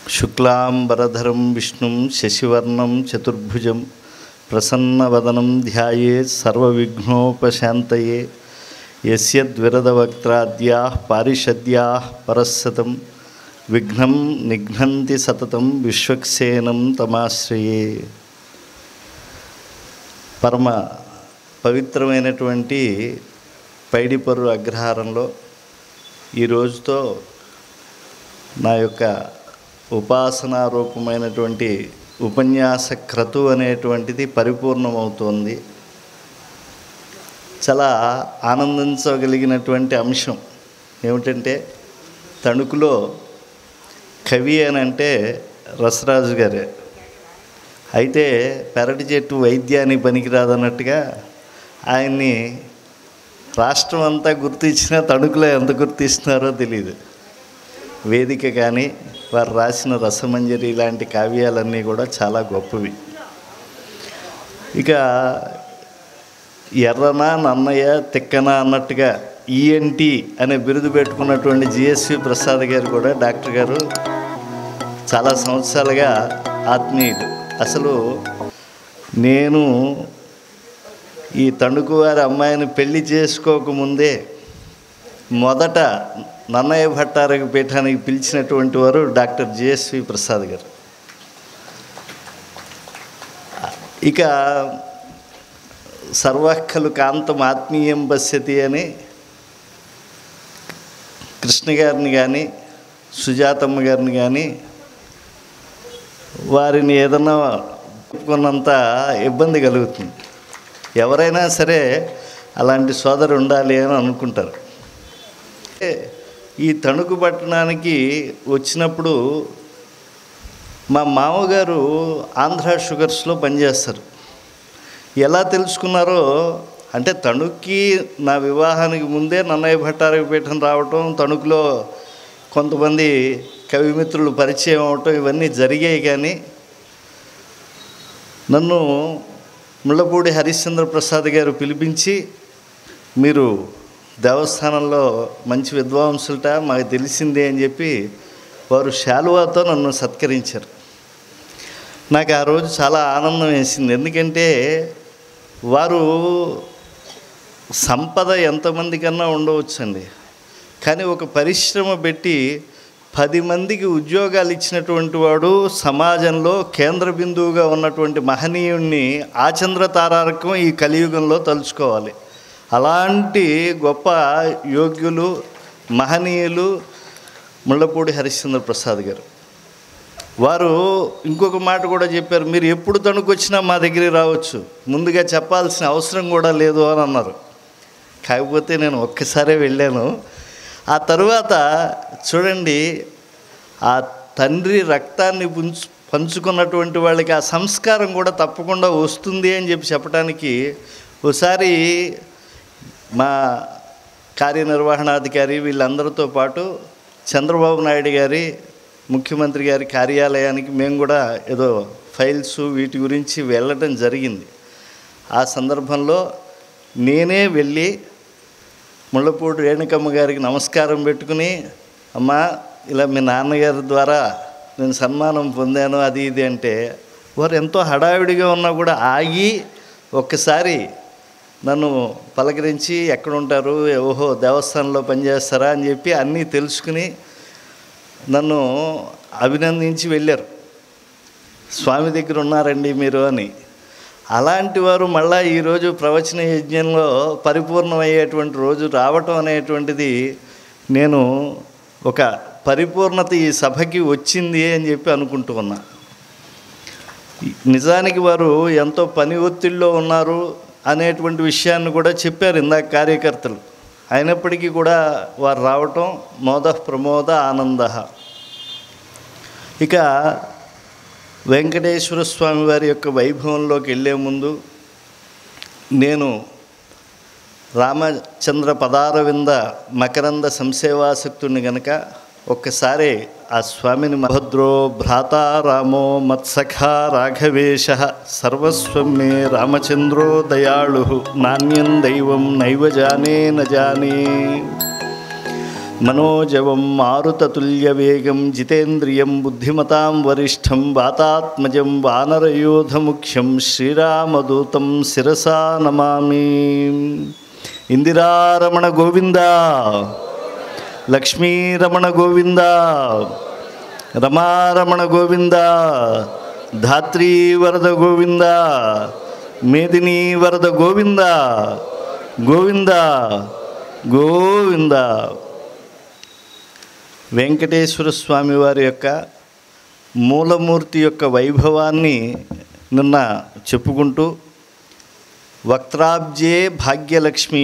శుక్లాంబరధరం విష్ణుం శశివర్ణం చతుర్భుజం ప్రసన్నవదనం ధ్యాయేత్ సర్వవిఘ్నోపశాంతయే. యస్యద్విరదవక్త్రాద్యాః పారిషద్యాః పరస్సతం విఘ్నం నిఘ్నంతి సతతం విశ్వక్సేనం తమాశ్రయే. పరమ పవిత్రమైనటువంటి పైడిపర్రు అగ్రహారంలో ఈ రోజుతో నా యొక్క ఉపాసనారూపమైనటువంటి ఉపన్యాస క్రతు అనేటువంటిది పరిపూర్ణమవుతోంది. చాలా ఆనందించగలిగినటువంటి అంశం ఏమిటంటే, తణుకులో కవి అని అంటే రసరాజు గారే. అయితే పెరటి చెట్టు వైద్యానికి పనికిరాదన్నట్టుగా ఆయన్ని రాష్ట్రం అంతా గుర్తించినా తణుకులో ఎంత గుర్తిస్తున్నారో తెలియదు. వేదిక కానీ వారు రాసిన రసమంజరి ఇలాంటి కావ్యాలన్నీ కూడా చాలా గొప్పవి. ఇక ఎర్రన నన్నయ్య తిక్కన అన్నట్టుగా ఈఎన్టీ అనే బిరుదు పెట్టుకున్నటువంటి జిఎస్వి ప్రసాద్ గారు కూడా, డాక్టర్ గారు చాలా సంవత్సరాలుగా ఆత్మీయులు. అసలు నేను ఈ తణుకు వారి అమ్మాయిని పెళ్లి చేసుకోకముందే మొదట నన్నయ్య భట్టారక పీఠానికి పిలిచినటువంటి వారు డాక్టర్ జిఎస్వి ప్రసాద్ గారు. ఇక సర్వక్కలు కాంతం ఆత్మీయం పశ్యతి అని కృష్ణ గారిని కానీ సుజాతమ్మ గారిని కానీ వారిని ఏదన్నా చెప్పుకున్నంత ఇబ్బంది కలుగుతుంది. ఎవరైనా సరే అలాంటి సోదరు ఉండాలి అని అనుకుంటారు. ఈ తణుకు పట్టణానికి వచ్చినప్పుడు మా మామగారు ఆంధ్ర షుగర్స్లో పనిచేస్తారు. ఎలా తెలుసుకున్నారో అంటే, తణుక్కి నా వివాహానికి ముందే నన్నయ్య భట్టారక పీఠం రావటం, తణుకులో కొంతమంది కవిమిత్రులు పరిచయం అవటం ఇవన్నీ జరిగాయి. కానీ నన్ను ముళ్ళపూడి హరిశ్చంద్ర ప్రసాద్ గారు పిలిపించి, మీరు దేవస్థానంలో మంచి విద్వాంసులట మాకు తెలిసిందే అని చెప్పి వారు శాలువాతో నన్ను సత్కరించారు. నాకు ఆ రోజు చాలా ఆనందం వేసింది. ఎందుకంటే వారు సంపద ఎంతమంది కన్నా ఉండవచ్చండి, కానీ ఒక పరిశ్రమ పెట్టి 10 మందికి ఉద్యోగాలు ఇచ్చినటువంటి వాడు, సమాజంలో కేంద్ర బిందువుగా ఉన్నటువంటి మహనీయుణ్ణి ఆచంద్ర తారార్కం ఈ కలియుగంలో తలుచుకోవాలి. అలాంటి గొప్ప యోగ్యులు మహనీయులు ముళ్ళపూడి హరిశ్చంద్ర ప్రసాద్ గారు. వారు ఇంకొక మాట కూడా చెప్పారు, మీరు ఎప్పుడు తణుకొచ్చినా మా దగ్గరికి రావచ్చు, ముందుగా చెప్పాల్సిన అవసరం కూడా లేదు అని అన్నారు. కాకపోతే నేను ఒక్కసారే వెళ్ళాను. ఆ తరువాత చూడండి, ఆ తండ్రి రక్తాన్ని పంచుకున్నటువంటి వాళ్ళకి ఆ సంస్కారం కూడా తప్పకుండా వస్తుంది అని చెప్పి చెప్పడానికి, ఒకసారి మా కార్యనిర్వహణాధికారి వీళ్ళందరితో పాటు చంద్రబాబు నాయుడు గారి, ముఖ్యమంత్రి గారి కార్యాలయానికి మేము కూడా ఏదో ఫైల్స్ వీటి గురించి వెళ్ళటం జరిగింది. ఆ సందర్భంలో నేనే వెళ్ళి ముళ్ళపూడి రేణుకమ్మ గారికి నమస్కారం పెట్టుకుని, అమ్మా ఇలా మీ నాన్నగారి ద్వారా నేను సన్మానం పొందాను అది ఇది అంటే, వారు ఎంతో హడావిడిగా ఉన్నా కూడా ఆగి ఒక్కసారి నన్ను పలకరించి, ఎక్కడుంటారు, ఓహో దేవస్థానంలో పనిచేస్తారా అని చెప్పి అన్నీ తెలుసుకుని నన్ను అభినందించి వెళ్ళారు. స్వామి దగ్గర ఉన్నారండి మీరు అని. అలాంటి వారు మళ్ళీ ఈరోజు ప్రవచన యజ్ఞంలో పరిపూర్ణమయ్యేటువంటి రోజు రావటం అనేటువంటిది, నేను ఒక పరిపూర్ణత ఈ సభకి వచ్చింది అని చెప్పి అనుకుంటూ ఉన్నా. నిజానికి వారు ఎంతో పని ఒత్తిడిలో ఉన్నారు అనేటువంటి విషయాన్ని కూడా చెప్పారు ఇందాక కార్యకర్తలు. అయినప్పటికీ కూడా వారు రావటం మోద ప్రమోద ఆనంద. ఇక వెంకటేశ్వర స్వామి వారి యొక్క వైభవంలోకి వెళ్ళే ముందు నేను రామచంద్ర పదారవింద మకరంద సంసేవాసక్తుని గనక ఒక్కసారి ఆ స్వామిని, భద్రో భ్రాత రామో మత్సఖా రాఘవేశ సర్వస్వం మే రామచంద్రో దయాళు నాణ్యం దైవం నైవ జానే న జానే మనోజవం మారుతతుల్యవేగం జితేంద్రియం బుద్ధిమతాం వరిష్టం వాతాత్మజం వానరయోధముఖ్యం శ్రీరామదూతం శిరసా నమామి. ఇందిరారమణ గోవింద, లక్ష్మీరమణ గోవింద, రమారమణ గోవింద, ధాత్రీ వరద గోవింద, మేదినీ వరద గోవింద గోవింద గోవింద. వెంకటేశ్వర స్వామి వారి యొక్క మూలమూర్తి యొక్క వైభవాన్ని నిన్న చెప్పుకుంటూ, వక్త్రాబ్జే భాగ్యలక్ష్మీ,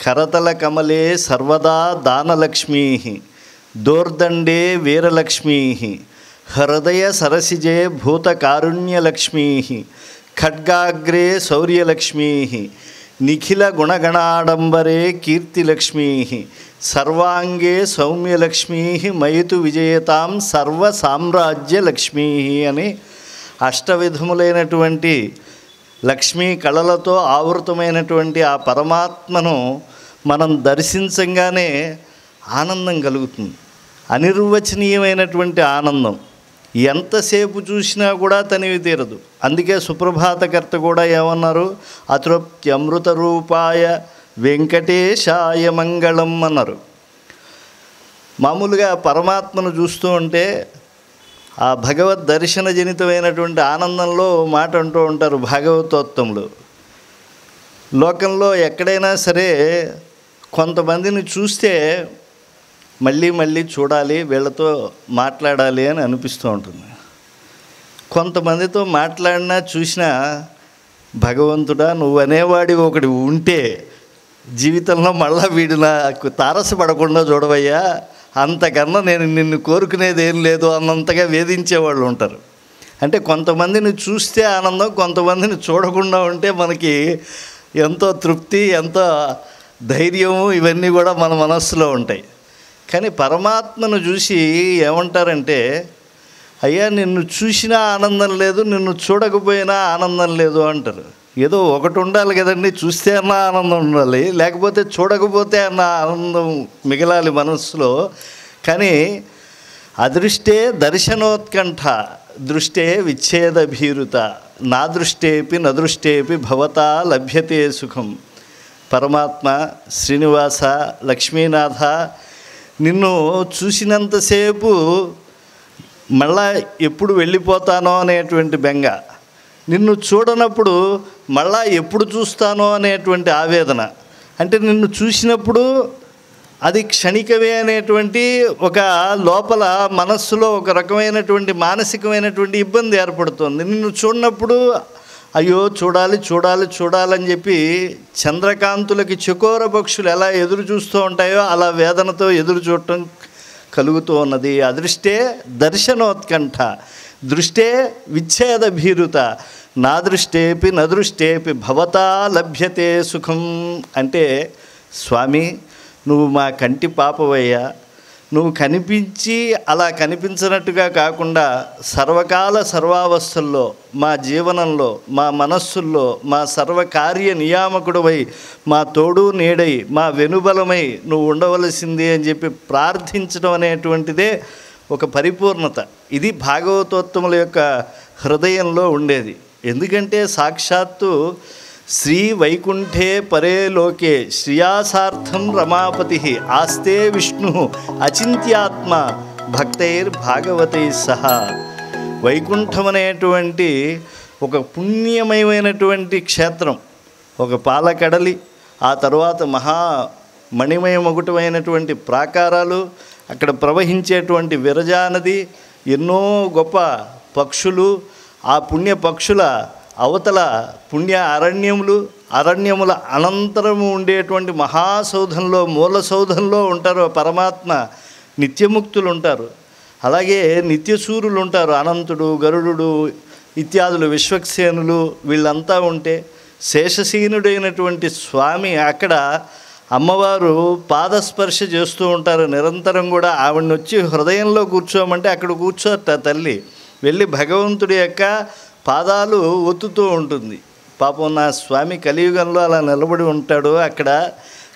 కరతల కమలే సర్వదా దానలక్ష్మీ, దోర్దండే వీరలక్ష్మీ, హృదయ సరసిజే భూతకారుణ్యలక్ష్మీ, ఖడ్గాగ్రే శౌర్యలక్ష్మీ, నిఖిల గుణగణాడంబరే కీర్తిలక్ష్మీ, సర్వాంగే సౌమ్యలక్ష్మీ, మయితు విజయతాం సర్వ సామ్రాజ్యలక్ష్మీ అని అష్టవిధములైనటువంటి లక్ష్మీ కళలతో ఆవృతమైనటువంటి ఆ పరమాత్మను మనం దర్శించగానే ఆనందం కలుగుతుంది. అనిర్వచనీయమైనటువంటి ఆనందం, ఎంతసేపు చూసినా కూడా తనివి తీరదు. అందుకే సుప్రభాతకర్త కూడా ఏమన్నారు, అతృప్త్యమృత రూపాయ వెంకటేశాయ మంగళం అన్నారు. మామూలుగా పరమాత్మను చూస్తూ ఉంటే ఆ భగవద్ దర్శన జనితమైనటువంటి ఆనందంలో మాట అంటూ ఉంటారు భాగవతోత్తములు. లోకంలో ఎక్కడైనా సరే కొంతమందిని చూస్తే మళ్ళీ మళ్ళీ చూడాలి, వీళ్ళతో మాట్లాడాలి అని అనిపిస్తూ ఉంటుంది. కొంతమందితో మాట్లాడినా చూసినా, భగవంతుడా నువ్వు అనేవాడి ఒకటి ఉంటే జీవితంలో మళ్ళా వీడు నాకు తారసపడకుండా చూడవయ్యా, అంతకన్నా నేను నిన్ను కోరుకునేది ఏం లేదు అన్నంతగా వేధించేవాళ్ళు ఉంటారు. అంటే కొంతమందిని చూస్తే ఆనందం, కొంతమందిని చూడకుండా ఉంటే మనకి ఎంతో తృప్తి, ఎంతో ధైర్యము, ఇవన్నీ కూడా మన మనస్సులో ఉంటాయి. కానీ పరమాత్మను చూసి ఏమంటారంటే, అయ్యా నిన్ను చూసినా ఆనందం లేదు, నిన్ను చూడకపోయినా ఆనందం లేదు అంటారు. ఏదో ఒకటి ఉండాలి కదండి, చూస్తే అన్న ఆనందం ఉండాలి, లేకపోతే చూడకపోతే అన్న ఆనందం మిగలాలి మనస్సులో. కానీ అదృష్టే దర్శనోత్కంఠ, దృష్టే విచ్ఛేద భీరుత, నా దృష్టేపి నదృష్టేపి భవతా లభ్యతే సుఖం. పరమాత్మ, శ్రీనివాస, లక్ష్మీనాథ, నిన్ను చూసినంతసేపు మళ్ళా ఎప్పుడు వెళ్ళిపోతానో అనేటువంటి బెంగ, నిన్ను చూడనప్పుడు మళ్ళా ఎప్పుడు చూస్తానో అనేటువంటి ఆవేదన. అంటే నిన్ను చూసినప్పుడు అది క్షణికమే అనేటువంటి ఒక లోపల మనస్సులో ఒక రకమైనటువంటి మానసికమైనటువంటి ఇబ్బంది ఏర్పడుతుంది. నిన్ను చూడనప్పుడు అయ్యో చూడాలి చూడాలి చూడాలని చెప్పి చంద్రకాంతులకి చకోర పక్షులు ఎలా ఎదురు చూస్తూ ఉంటాయో అలా వేదనతో ఎదురు చూడటం కలుగుతూ ఉన్నది. అదృష్టే దర్శనోత్కంఠ, దృష్టే విచ్ఛేద భీరుత, నా దృష్టేపి నదృష్టేపి భవతా లభ్యతే సుఖం. అంటే స్వామి నువ్వు మా కంటి పాపవయ్యా, నువ్వు కనిపించి అలా కనిపించినట్టుగా కాకుండా సర్వకాల సర్వావస్థల్లో మా జీవనంలో, మా మనస్సుల్లో, మా సర్వకార్య నియామకుడివై, మా తోడు నీడై, మా వెనుబలమై నువ్వు ఉండవలసింది అని చెప్పి ప్రార్థించడం అనేటువంటిదే ఒక పరిపూర్ణత. ఇది భాగవతోత్తముల యొక్క హృదయంలో ఉండేది. ఎందుకంటే సాక్షాత్తు శ్రీ వైకుంఠే పరే లోకే శ్రియాసార్థం రమాపతి ఆస్తే విష్ణు అచింత్యాత్మ భక్తైర్ భాగవతై సహా. వైకుంఠం అనేటువంటి ఒక పుణ్యమయమైనటువంటి క్షేత్రం, ఒక పాలకడలి, ఆ తర్వాత మణిమయమగుటమైనటువంటి ప్రాకారాలు, అక్కడ ప్రవహించేటువంటి విరజానది, ఎన్నో గొప్ప పక్షులు, ఆ పుణ్య పక్షుల అవతల పుణ్య అరణ్యముల అనంతరము ఉండేటువంటి మహాసౌధంలో, మూల సౌధంలో ఉంటారు పరమాత్మ. నిత్యముక్తులు ఉంటారు, అలాగే నిత్యసూరులు ఉంటారు, అనంతుడు, గరుడు ఇత్యాదులు, విశ్వక్సేనులు, వీళ్ళంతా ఉంటే శేషశీనుడైనటువంటి స్వామి అక్కడ అమ్మవారు పాదస్పర్శ చేస్తూ ఉంటారు నిరంతరం కూడా. ఆవిడని వచ్చి హృదయంలో కూర్చోమంటే అక్కడ కూర్చోట తల్లి, వెళ్ళి భగవంతుడి యొక్క పాదాలు ఒత్తుతూ ఉంటుంది. పాపం నా స్వామి కలియుగంలో అలా నిలబడి ఉంటాడు. అక్కడ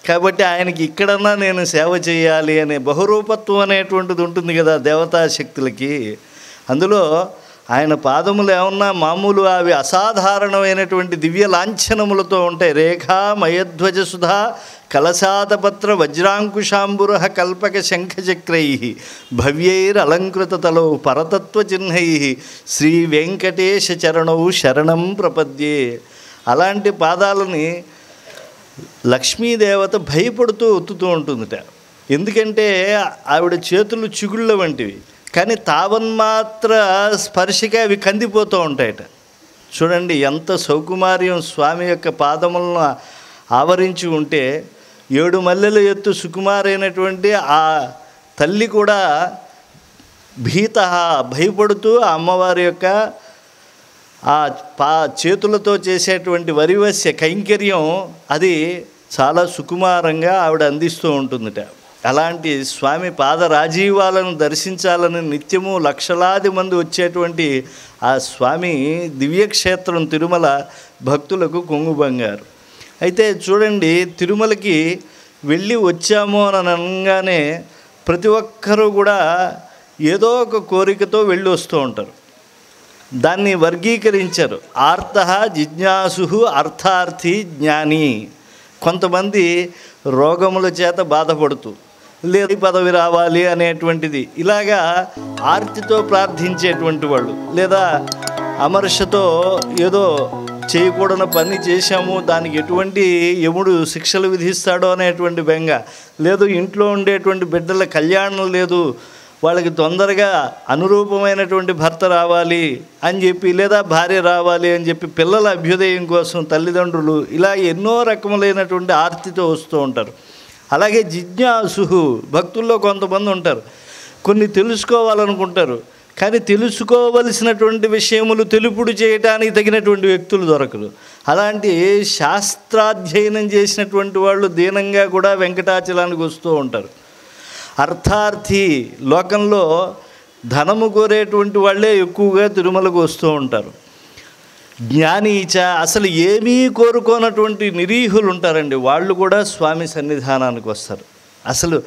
కాబట్టి ఆయనకి ఇక్కడన్నా నేను సేవ చేయాలి అనే బహురూపత్వం అనేటువంటిది ఉంటుంది కదా దేవతా శక్తులకి. అందులో ఆయన పాదములు ఏమన్నా మామూలు అవి అసాధారణమైనటువంటి దివ్య లాంఛనములతో ఉంటాయి. రేఖా మయధ్వజ సుధా కలశాతపత్ర వజ్రాంకుశాంబుర కల్పక శంఖచక్రై భవ్యైరలంకృతతలౌ పరతత్వచిహ్నై శ్రీ వెంకటేశ చరణౌ శరణం ప్రపద్యే. అలాంటి పాదాలని లక్ష్మీదేవత భయపడుతూ ఒత్తుతూ ఉంటుందిట. ఎందుకంటే ఆవిడ చేతులు చిగుళ్ళ వంటివి, కానీ తావన్మాత్ర స్పర్శగా అవి కందిపోతూ ఉంటాయట. చూడండి ఎంత సౌకుమార్యం స్వామి యొక్క పాదములను ఆవరించి ఉంటే, 7 మల్లెల ఎత్తు సుకుమారైనటువంటి ఆ తల్లి కూడా భయపడుతూ ఆ అమ్మవారి యొక్క ఆ చేతులతో చేసేటువంటి వరివస్య కైంకర్యం అది చాలా సుకుమారంగా ఆవిడ అందిస్తూ ఉంటుందిట. అలాంటి స్వామి పాదరాజీవాలను దర్శించాలని నిత్యము లక్షలాది మంది వచ్చేటువంటి ఆ స్వామి దివ్యక్షేత్రం తిరుమల భక్తులకు కొంగు బంగారు. అయితే చూడండి, తిరుమలకి వెళ్ళి వచ్చాము అని అనగానే ప్రతి ఒక్కరూ కూడా ఏదో ఒక కోరికతో వెళ్ళి వస్తూ ఉంటారు. దాన్ని వర్గీకరించారు. ఆర్తః జిజ్ఞాసు అర్థార్థి జ్ఞాని. కొంతమంది రోగముల చేత బాధపడుతూ లేదు పదవి రావాలి అనేటువంటిది, ఇలాగా ఆర్తితో ప్రార్థించేటువంటి వాళ్ళు, లేదా అమర్షతో ఏదో చేయకూడని పని చేశాము దానికి ఎటువంటి యముడు శిక్షలు విధిస్తాడో అనేటువంటి బెంగ, లేదు ఇంట్లో ఉండేటువంటి బిడ్డల కళ్యాణం లేదు, వాళ్ళకి తొందరగా అనురూపమైనటువంటి భర్త రావాలి అని చెప్పి, లేదా భార్య రావాలి అని చెప్పి పిల్లల అభ్యుదయం కోసం తల్లిదండ్రులు ఇలా ఎన్నో రకములైనటువంటి ఆర్తితో వస్తూ ఉంటారు. అలాగే జిజ్ఞాసు భక్తుల్లో కొంతమంది ఉంటారు, కొన్ని తెలుసుకోవాలనుకుంటారు, కానీ తెలుసుకోవలసినటువంటి విషయములు తెలుపుడు చేయడానికి తగినటువంటి వ్యక్తులు దొరకరు. అలాంటి శాస్త్రాధ్యయనం చేసినటువంటి వాళ్ళు దీనంగా కూడా వెంకటాచలానికి వస్తూ ఉంటారు. అర్థార్థి, లోకంలో ధనము కోరేటువంటి వాళ్ళే ఎక్కువగా తిరుమలకు వస్తూ ఉంటారు. జ్ఞానీచ, అసలు ఏమీ కోరుకోనటువంటి నిరీహులు ఉంటారండి, వాళ్ళు కూడా స్వామి సన్నిధానానికి వస్తారు. అసలు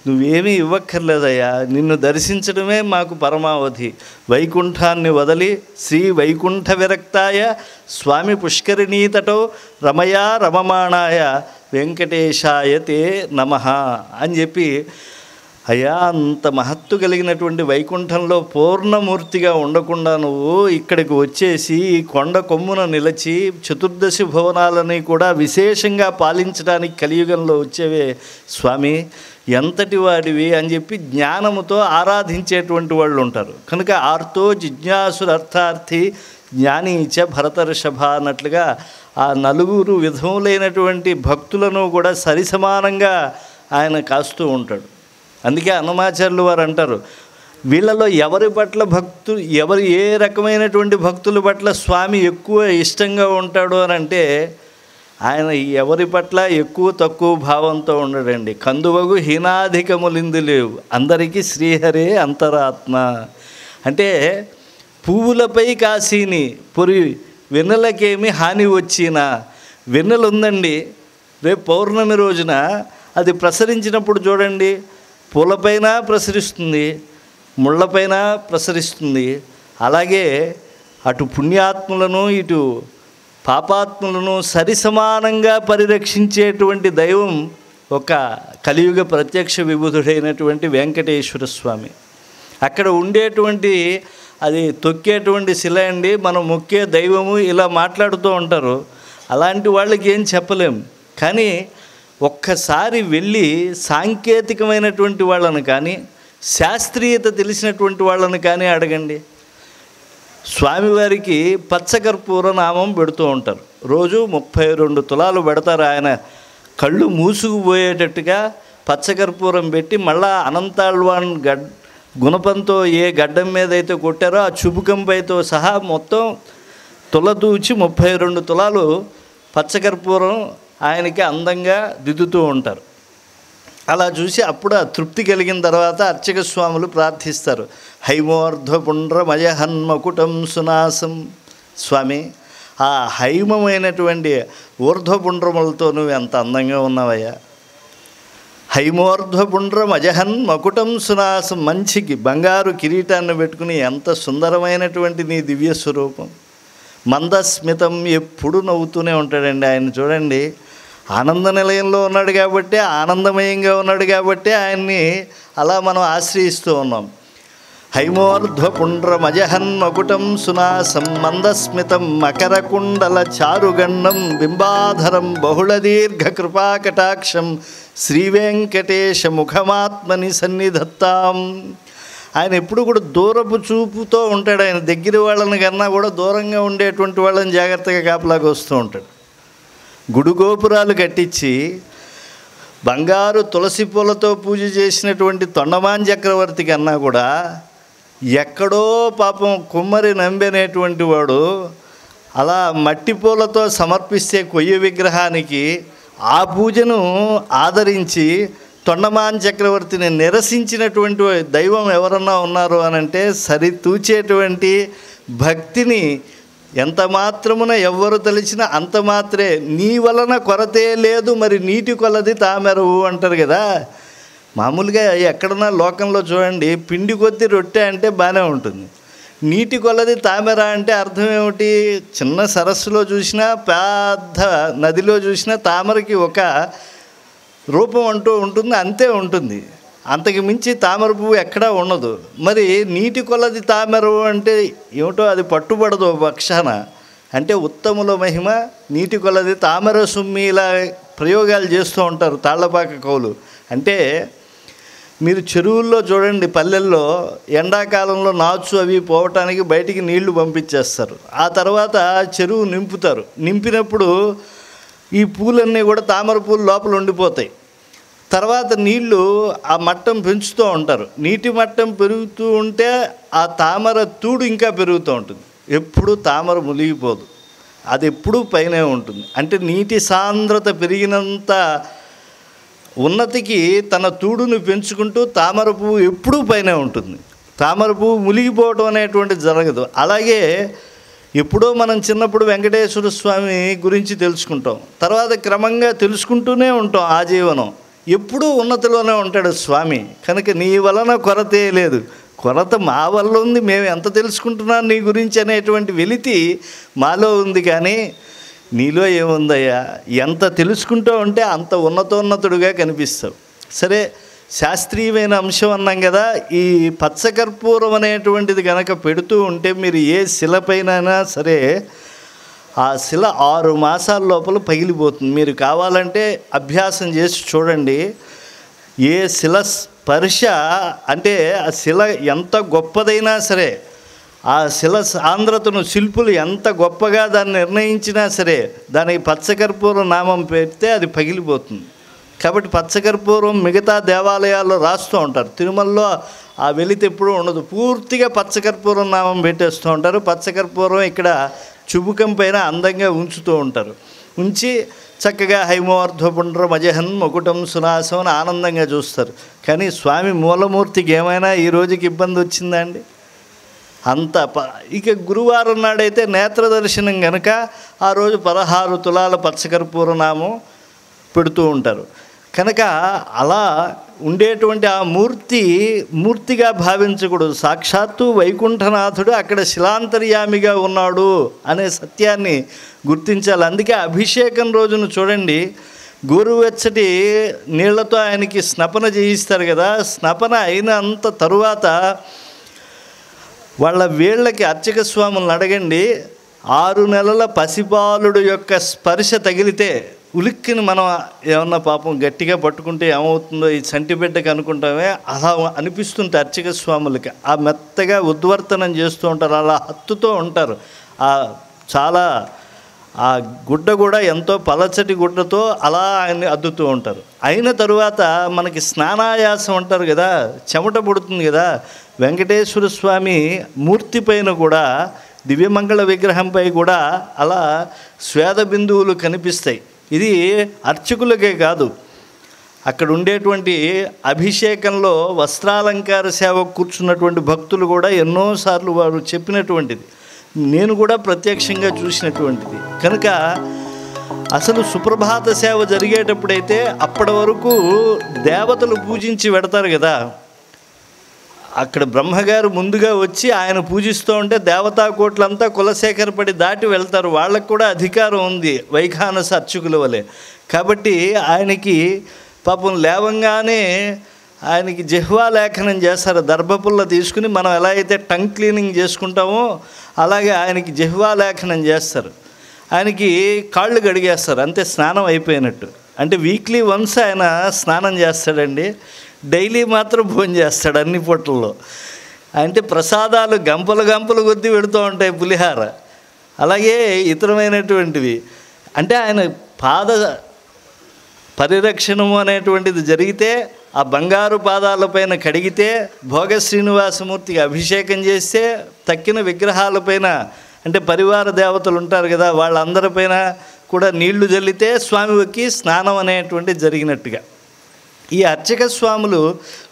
నువ్వేమీ ఇవ్వక్కర్లేదయ్యా, నిన్ను దర్శించడమే మాకు పరమావధి. వైకుంఠాన్ని వదలి శ్రీ వైకుంఠ విరక్తాయ స్వామి పుష్కరిణీతటో రమయా రమమాణాయ వెంకటేశాయ తే నమః అని చెప్పి, అయ్యా అంత మహత్తు కలిగినటువంటి వైకుంఠంలో పూర్ణమూర్తిగా ఉండకుండా నువ్వు ఇక్కడికి వచ్చేసి ఈ కొండ కొమ్మున నిలిచి చతుర్దశి భువనాలని కూడా విశేషంగా పాలించడానికి కలియుగంలో వచ్చేవే స్వామి, ఎంతటి వాడివి అని చెప్పి జ్ఞానముతో ఆరాధించేటువంటి వాళ్ళు ఉంటారు. కనుక ఆర్తో జిజ్ఞాసురర్థార్థి జ్ఞానీచ భరతర్షభ అన్నట్లుగా ఆ నలుగురు విధములైనటువంటి భక్తులను కూడా సరిసమానంగా ఆయన కాస్తూ ఉంటాడు. అందుకే హనుమాచార్యులు వారు అంటారు, వీళ్ళలో ఎవరి పట్ల ఎవరు ఏ రకమైనటువంటి భక్తుల పట్ల స్వామి ఎక్కువ ఇష్టంగా ఉంటాడు అని అంటే, ఆయన ఎవరి పట్ల ఎక్కువ తక్కువ భావంతో ఉండడండి. కందువగు హీనాధికములిందు లేవు, అందరికీ శ్రీహరే అంతరాత్మ. అంటే పువ్వులపై కాశీని పొరి వెన్నెలకేమి హాని వచ్చినా, వెన్నెల ఉందండి, రేపు పౌర్ణమి రోజున అది ప్రసరించినప్పుడు చూడండి, పూలపైన ప్రసరిస్తుంది, ముళ్ళపైన ప్రసరిస్తుంది. అలాగే అటు పుణ్యాత్ములను ఇటు పాపాత్ములను సరిసమానంగా పరిరక్షించేటువంటి దైవం ఒక కలియుగ ప్రత్యక్ష విభుధుడైనటువంటి వెంకటేశ్వర స్వామి. అక్కడ ఉండేటువంటి అది తొక్కేటువంటి శిల అండి, మనం మొక్కే దైవము ఇలా మాట్లాడుతూ ఉంటారు. అలాంటి వాళ్ళకి ఏం చెప్పలేం. కానీ ఒక్కసారి వెళ్ళి సాంకేతికమైనటువంటి వాళ్ళని కానీ శాస్త్రీయత తెలిసినటువంటి వాళ్ళని కానీ అడగండి. స్వామివారికి పచ్చకర్పూర నామం పెడుతూ ఉంటారు. రోజు 32 తులాలు పెడతారు. ఆయన కళ్ళు మూసుకుపోయేటట్టుగా పచ్చకర్పూరం పెట్టి మళ్ళా అనంతాళ్వాన్ గుణపంతో ఏ గడ్డం మీద అయితే కొట్టారో ఆ చుబుకంపైతో సహా మొత్తం తులదూచి 32 తులాలు పచ్చకర్పూరం ఆయనకి అందంగా దిద్దుతూ ఉంటారు. అలా చూసి అప్పుడు ఆ తృప్తి కలిగిన తర్వాత అర్చక స్వాములు ప్రార్థిస్తారు, హైమోర్ధ్వపుండ్రమయ హన్మకుటం సునాసం. స్వామి, ఆ హైమమైనటువంటి ఊర్ధ్వపుండ్రములతో నువ్వు ఎంత అందంగా ఉన్నావయ్యా, హైమోర్ధ్వపుండ్రమజహన్ మకుటం సునాసం, మంచికి బంగారు కిరీటాన్ని పెట్టుకుని ఎంత సుందరమైనటువంటి నీ దివ్య స్వరూపం. మందస్మితం, ఎప్పుడు నవ్వుతూనే ఉంటాడండి ఆయన. చూడండి, ఆనంద నిలయంలో ఉన్నాడు కాబట్టి, ఆనందమయంగా ఉన్నాడు కాబట్టి ఆయన్ని అలా మనం ఆశ్రయిస్తూ ఉన్నాం. హైమోర్ధ్వపుండ్రమజహన్ మకుటం సునాసం మందస్మితం మకరకుండల చారుగండం బింబాధరం బహుళదీర్ఘ కృపాకటాక్షం శ్రీవెంకటేశ ముఖమాత్మని సన్నిధత్తాం. ఆయన ఎప్పుడు కూడా దూరపు చూపుతో ఉంటాడు. ఆయన దగ్గర వాళ్ళని కన్నా కూడా దూరంగా ఉండేటువంటి వాళ్ళని జాగ్రత్తగా కాపలాగా వస్తూ ఉంటాడు. గుడి గోపురాలు కట్టించి బంగారు తులసి పూలతో పూజ చేసినటువంటి తొండమాన్ చక్రవర్తి కన్నా కూడా ఎక్కడో పాపం కుమ్మరి నంబెనేటువంటి వాడు అలా మట్టి పూలతో సమర్పిస్తే కొయ్య విగ్రహానికి ఆ పూజను ఆదరించి తొండమాన్ చక్రవర్తిని నిరసించినటువంటి దైవం ఎవరన్నా ఉన్నారు అనంటే సరితూచేటువంటి భక్తిని ఎంత మాత్రమున ఎవ్వరు తలిచినా అంత మాత్రే. నీ వలన కొరతే లేదు మరి నీటి కొలది తామెరవు అంటారు కదా. మామూలుగా ఎక్కడన్నా లోకంలో చూడండి, పిండి కొద్ది రొట్టె అంటే బాగానే ఉంటుంది. నీటి కొలది తామెర అంటే అర్థం ఏమిటి? చిన్న సరస్సులో చూసినా పెద్ద నదిలో చూసినా తామరకి ఒక రూపం అంటూ ఉంటుంది, అంతే ఉంటుంది. అంతకు మించి తామర పువ్వు ఎక్కడా ఉండదు. మరి నీటి కొలది తామర అంటే ఏమిటో అది పట్టుబడదు పక్షాన. అంటే ఉత్తముల మహిమ నీటి కొలది తామర సుమ్మి, ఇలా ప్రయోగాలు చేస్తూ ఉంటారు తాళ్ళపాక కవులు. అంటే మీరు చెరువుల్లో చూడండి, పల్లెల్లో ఎండాకాలంలో నాచు అవి పోవటానికి బయటికి నీళ్లు పంపించేస్తారు. ఆ తర్వాత చెరువు నింపుతారు. నింపినప్పుడు ఈ పూలన్నీ కూడా తామర పూలు లోపల ఉండిపోతాయి. తర్వాత నీళ్లు ఆ మట్టం పెంచుతూ ఉంటారు. నీటి మట్టం పెరుగుతూ ఉంటే ఆ తామర తూడు ఇంకా పెరుగుతూ ఉంటుంది. ఎప్పుడూ తామర మునిగిపోదు, అది ఎప్పుడూ పైనే ఉంటుంది. అంటే నీటి సాంద్రత పెరిగినంత ఉన్నతికి తన తూడును పెంచుకుంటూ తామర పువ్వు ఎప్పుడూ పైనే ఉంటుంది. తామర పువ్వు మునిగిపోవడం అనేటువంటిది జరగదు. అలాగే ఎప్పుడో మనం చిన్నప్పుడు వెంకటేశ్వర స్వామి గురించి తెలుసుకుంటాం, తర్వాత క్రమంగా తెలుసుకుంటూనే ఉంటాం. ఆ జీవనం ఎప్పుడూ ఉన్నతిలోనే ఉంటాడు స్వామి. కనుక నీ వలన కొరతే లేదు, కొరత మా వల్ల ఉంది, మేము ఎంత తెలుసుకుంటున్నాం నీ గురించి అనేటువంటి వెలితి మాలో ఉంది. కానీ నీలో ఏముందయ్యా? ఎంత తెలుసుకుంటూ ఉంటే అంత ఉన్నతోన్నతుడుగా కనిపిస్తావు. సరే, శాస్త్రీయమైన అంశం అన్నాం కదా. ఈ పచ్చకర్పూరం అనేటువంటిది కనుక పెడుతూ ఉంటే మీరు ఏ శిలపైనైనా సరే ఆ శిల 6 మాసాల లోపల పగిలిపోతుంది. మీరు కావాలంటే అభ్యాసం చేసి చూడండి. ఏ శిల స్పర్శ అంటే ఆ శిల ఎంత గొప్పదైనా సరే, ఆ శిల సాంద్రతను శిల్పులు ఎంత గొప్పగా దాన్ని నిర్ణయించినా సరే, దానికి పచ్చకర్పూరం నామం పెడితే అది పగిలిపోతుంది. కాబట్టి పచ్చకర్పూరం మిగతా దేవాలయాల్లో రాస్తూ ఉంటారు. తిరుమలలో ఆ వెలితి ఎప్పుడూ ఉండదు, పూర్తిగా పచ్చకర్పూరం నామం పెట్టేస్తూ ఉంటారు. పచ్చకర్పూరం ఇక్కడ చుబుకం పైన అందంగా ఉంచుతూ ఉంటారు. ఉంచి చక్కగా హైమోర్ధ్వపుండ్రమజహన్ మకుటం సునాసం అని ఆనందంగా చూస్తారు. కానీ స్వామి మూలమూర్తికి ఏమైనా ఈ రోజుకి ఇబ్బంది వచ్చిందా అండి? అంత ఇక గురువారం నాడైతే నేత్ర దర్శనం కనుక ఆ రోజు 16 తులాల పచ్చకర్పూర నామం పెడుతూ ఉంటారు. కనుక అలా ఉండేటువంటి ఆ మూర్తిగా భావించకూడదు. సాక్షాత్తు వైకుంఠనాథుడు అక్కడ శిలాంతర్యామిగా ఉన్నాడు అనే సత్యాన్ని గుర్తించాలి. అందుకే అభిషేకం రోజును చూడండి, గోరువెచ్చటి నీళ్లతో ఆయనకి స్నపన చేయిస్తారు కదా. స్నపన అయినంత తరువాత వాళ్ళ వేళ్ళకి అర్చక స్వాములను అడగండి, 6 నెలల పసిపాలుడు యొక్క స్పర్శ తగిలితే ఉలిక్కిని మనం ఏమన్నా పాపం గట్టిగా పట్టుకుంటే ఏమవుతుందో ఈ చంటి బిడ్డకి అనుకుంటామే, అలా అనిపిస్తుంటే అర్చక స్వాములకి ఆ మెత్తగా ఉద్వర్తనం చేస్తూ ఉంటారు, అలా హత్తుతూ ఉంటారు. చాలా ఆ గుడ్డ కూడా ఎంతో పలచటి గుడ్డతో అలా ఆయన్ని అద్దుతూ ఉంటారు. అయిన తరువాత మనకి స్నానాయాసం అంటారు కదా, చెమట పుడుతుంది కదా. వెంకటేశ్వర స్వామి మూర్తి పైన కూడా, దివ్యమంగళ విగ్రహంపై కూడా అలా స్వేద బిందువులు కనిపిస్తాయి. ఇది అర్చకులకే కాదు, అక్కడ ఉండేటువంటి అభిషేకంలో వస్త్రాలంకార సేవ కూర్చున్నటువంటి భక్తులు కూడా ఎన్నోసార్లు వారు చెప్పినటువంటిది, నేను కూడా ప్రత్యక్షంగా చూసినటువంటిది. కనుక అసలు సుప్రభాత సేవ జరిగేటప్పుడైతే అప్పటి వరకు దేవతలు పూజించి పెడతారు కదా, అక్కడ బ్రహ్మగారు ముందుగా వచ్చి ఆయన పూజిస్తూ ఉంటే దేవతా కోట్లంతా కులశేఖరపడి దాటి వెళ్తారు. వాళ్ళకు కూడా అధికారం ఉంది వైఖానస అర్చకుల వలె. కాబట్టి ఆయనకి పాపం లేవంగానే ఆయనకి జిహ్వా లేఖనం చేస్తారు. దర్భపుల్ల తీసుకుని మనం ఎలా అయితే టంగ్ క్లీనింగ్ చేసుకుంటామో అలాగే ఆయనకి జిహ్వా లేఖనం చేస్తారు. ఆయనకి కాళ్ళు కడిగేస్తారు, అంతే, స్నానం అయిపోయినట్టు. అంటే వీక్లీ వన్స్ ఆయన స్నానం చేస్తాడండి. డైలీ మాత్రం భోజనం చేస్తాడు అన్ని పూటల్లో. అంటే ప్రసాదాలు గంపలు గంపలు కొద్దీ పెడుతూ ఉంటాయి, పులిహార అలాగే ఇతరమైనటువంటివి. అంటే ఆయన పాద పరిరక్షణము అనేటువంటిది జరిగితే, ఆ బంగారు పాదాలపైన కడిగితే, భోగ శ్రీనివాసమూర్తికి అభిషేకం చేస్తే, తక్కిన విగ్రహాలపైన అంటే పరివార దేవతలు ఉంటారు కదా వాళ్ళందరిపైన కూడా నీళ్లు జల్లితే స్వామికి స్నానం అనేటువంటిది జరిగినట్టుగా. ఈ అర్చక స్వాములు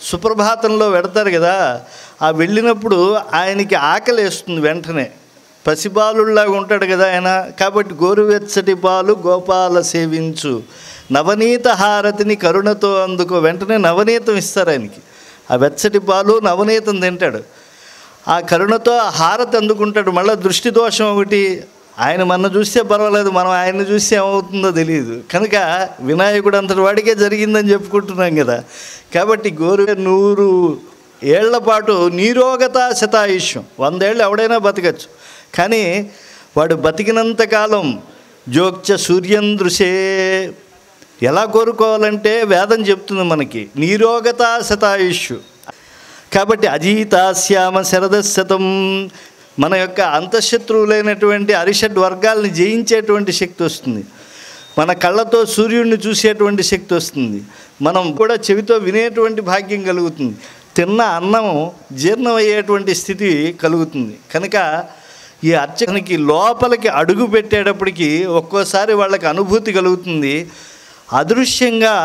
సుప్రభాతంలో వెడతారు కదా, ఆ వెళ్ళినప్పుడు ఆయనకి ఆకలి వేస్తుంది వెంటనే. పసిబాలుల్లాగా ఉంటాడు కదా ఆయన. కాబట్టి గోరువెచ్చటి పాలు గోపాల సేవించు, నవనీత హారతిని కరుణతో అందుకో. వెంటనే నవనీతం ఇస్తారు ఆయనకి. ఆ వెచ్చటి పాలు నవనీతం తింటాడు. ఆ కరుణతో ఆ హారతి అందుకుంటాడు. మళ్ళీ దృష్టి దోషం ఒకటి, ఆయన మన చూస్తే పర్వాలేదు, మనం ఆయన్ని చూస్తే ఏమవుతుందో తెలియదు. కనుక వినాయకుడు అంతటి వాడికే జరిగిందని చెప్పుకుంటున్నాం కదా. కాబట్టి 100 ఏళ్ల పాటు నీరోగత శతాయుష్యం, 100 ఏళ్ళు ఎవడైనా బతకచ్చు. కానీ వాడు బతికినంతకాలం జోక్చ సూర్యం దృశే ఎలా కోరుకోవాలంటే వేదం చెప్తుంది మనకి, నీరోగత శతాయుష్యు. కాబట్టి అజీతాశ్యామ శరదశతం, మన యొక్క అంతఃశత్రువులైనటువంటి అరిషడ్ వర్గాల్ని జయించేటువంటి శక్తి వస్తుంది. మన కళ్ళతో సూర్యుడిని చూసేటువంటి శక్తి వస్తుంది. మనం కూడా చెవితో వినేటువంటి భాగ్యం కలుగుతుంది. తిన్న అన్నం జీర్ణమయ్యేటువంటి స్థితి కలుగుతుంది. కనుక ఈ అర్చకునికి లోపలికి అడుగు పెట్టేటప్పటికి ఒక్కోసారి వాళ్ళకి అనుభూతి కలుగుతుంది. అదృశ్యంగా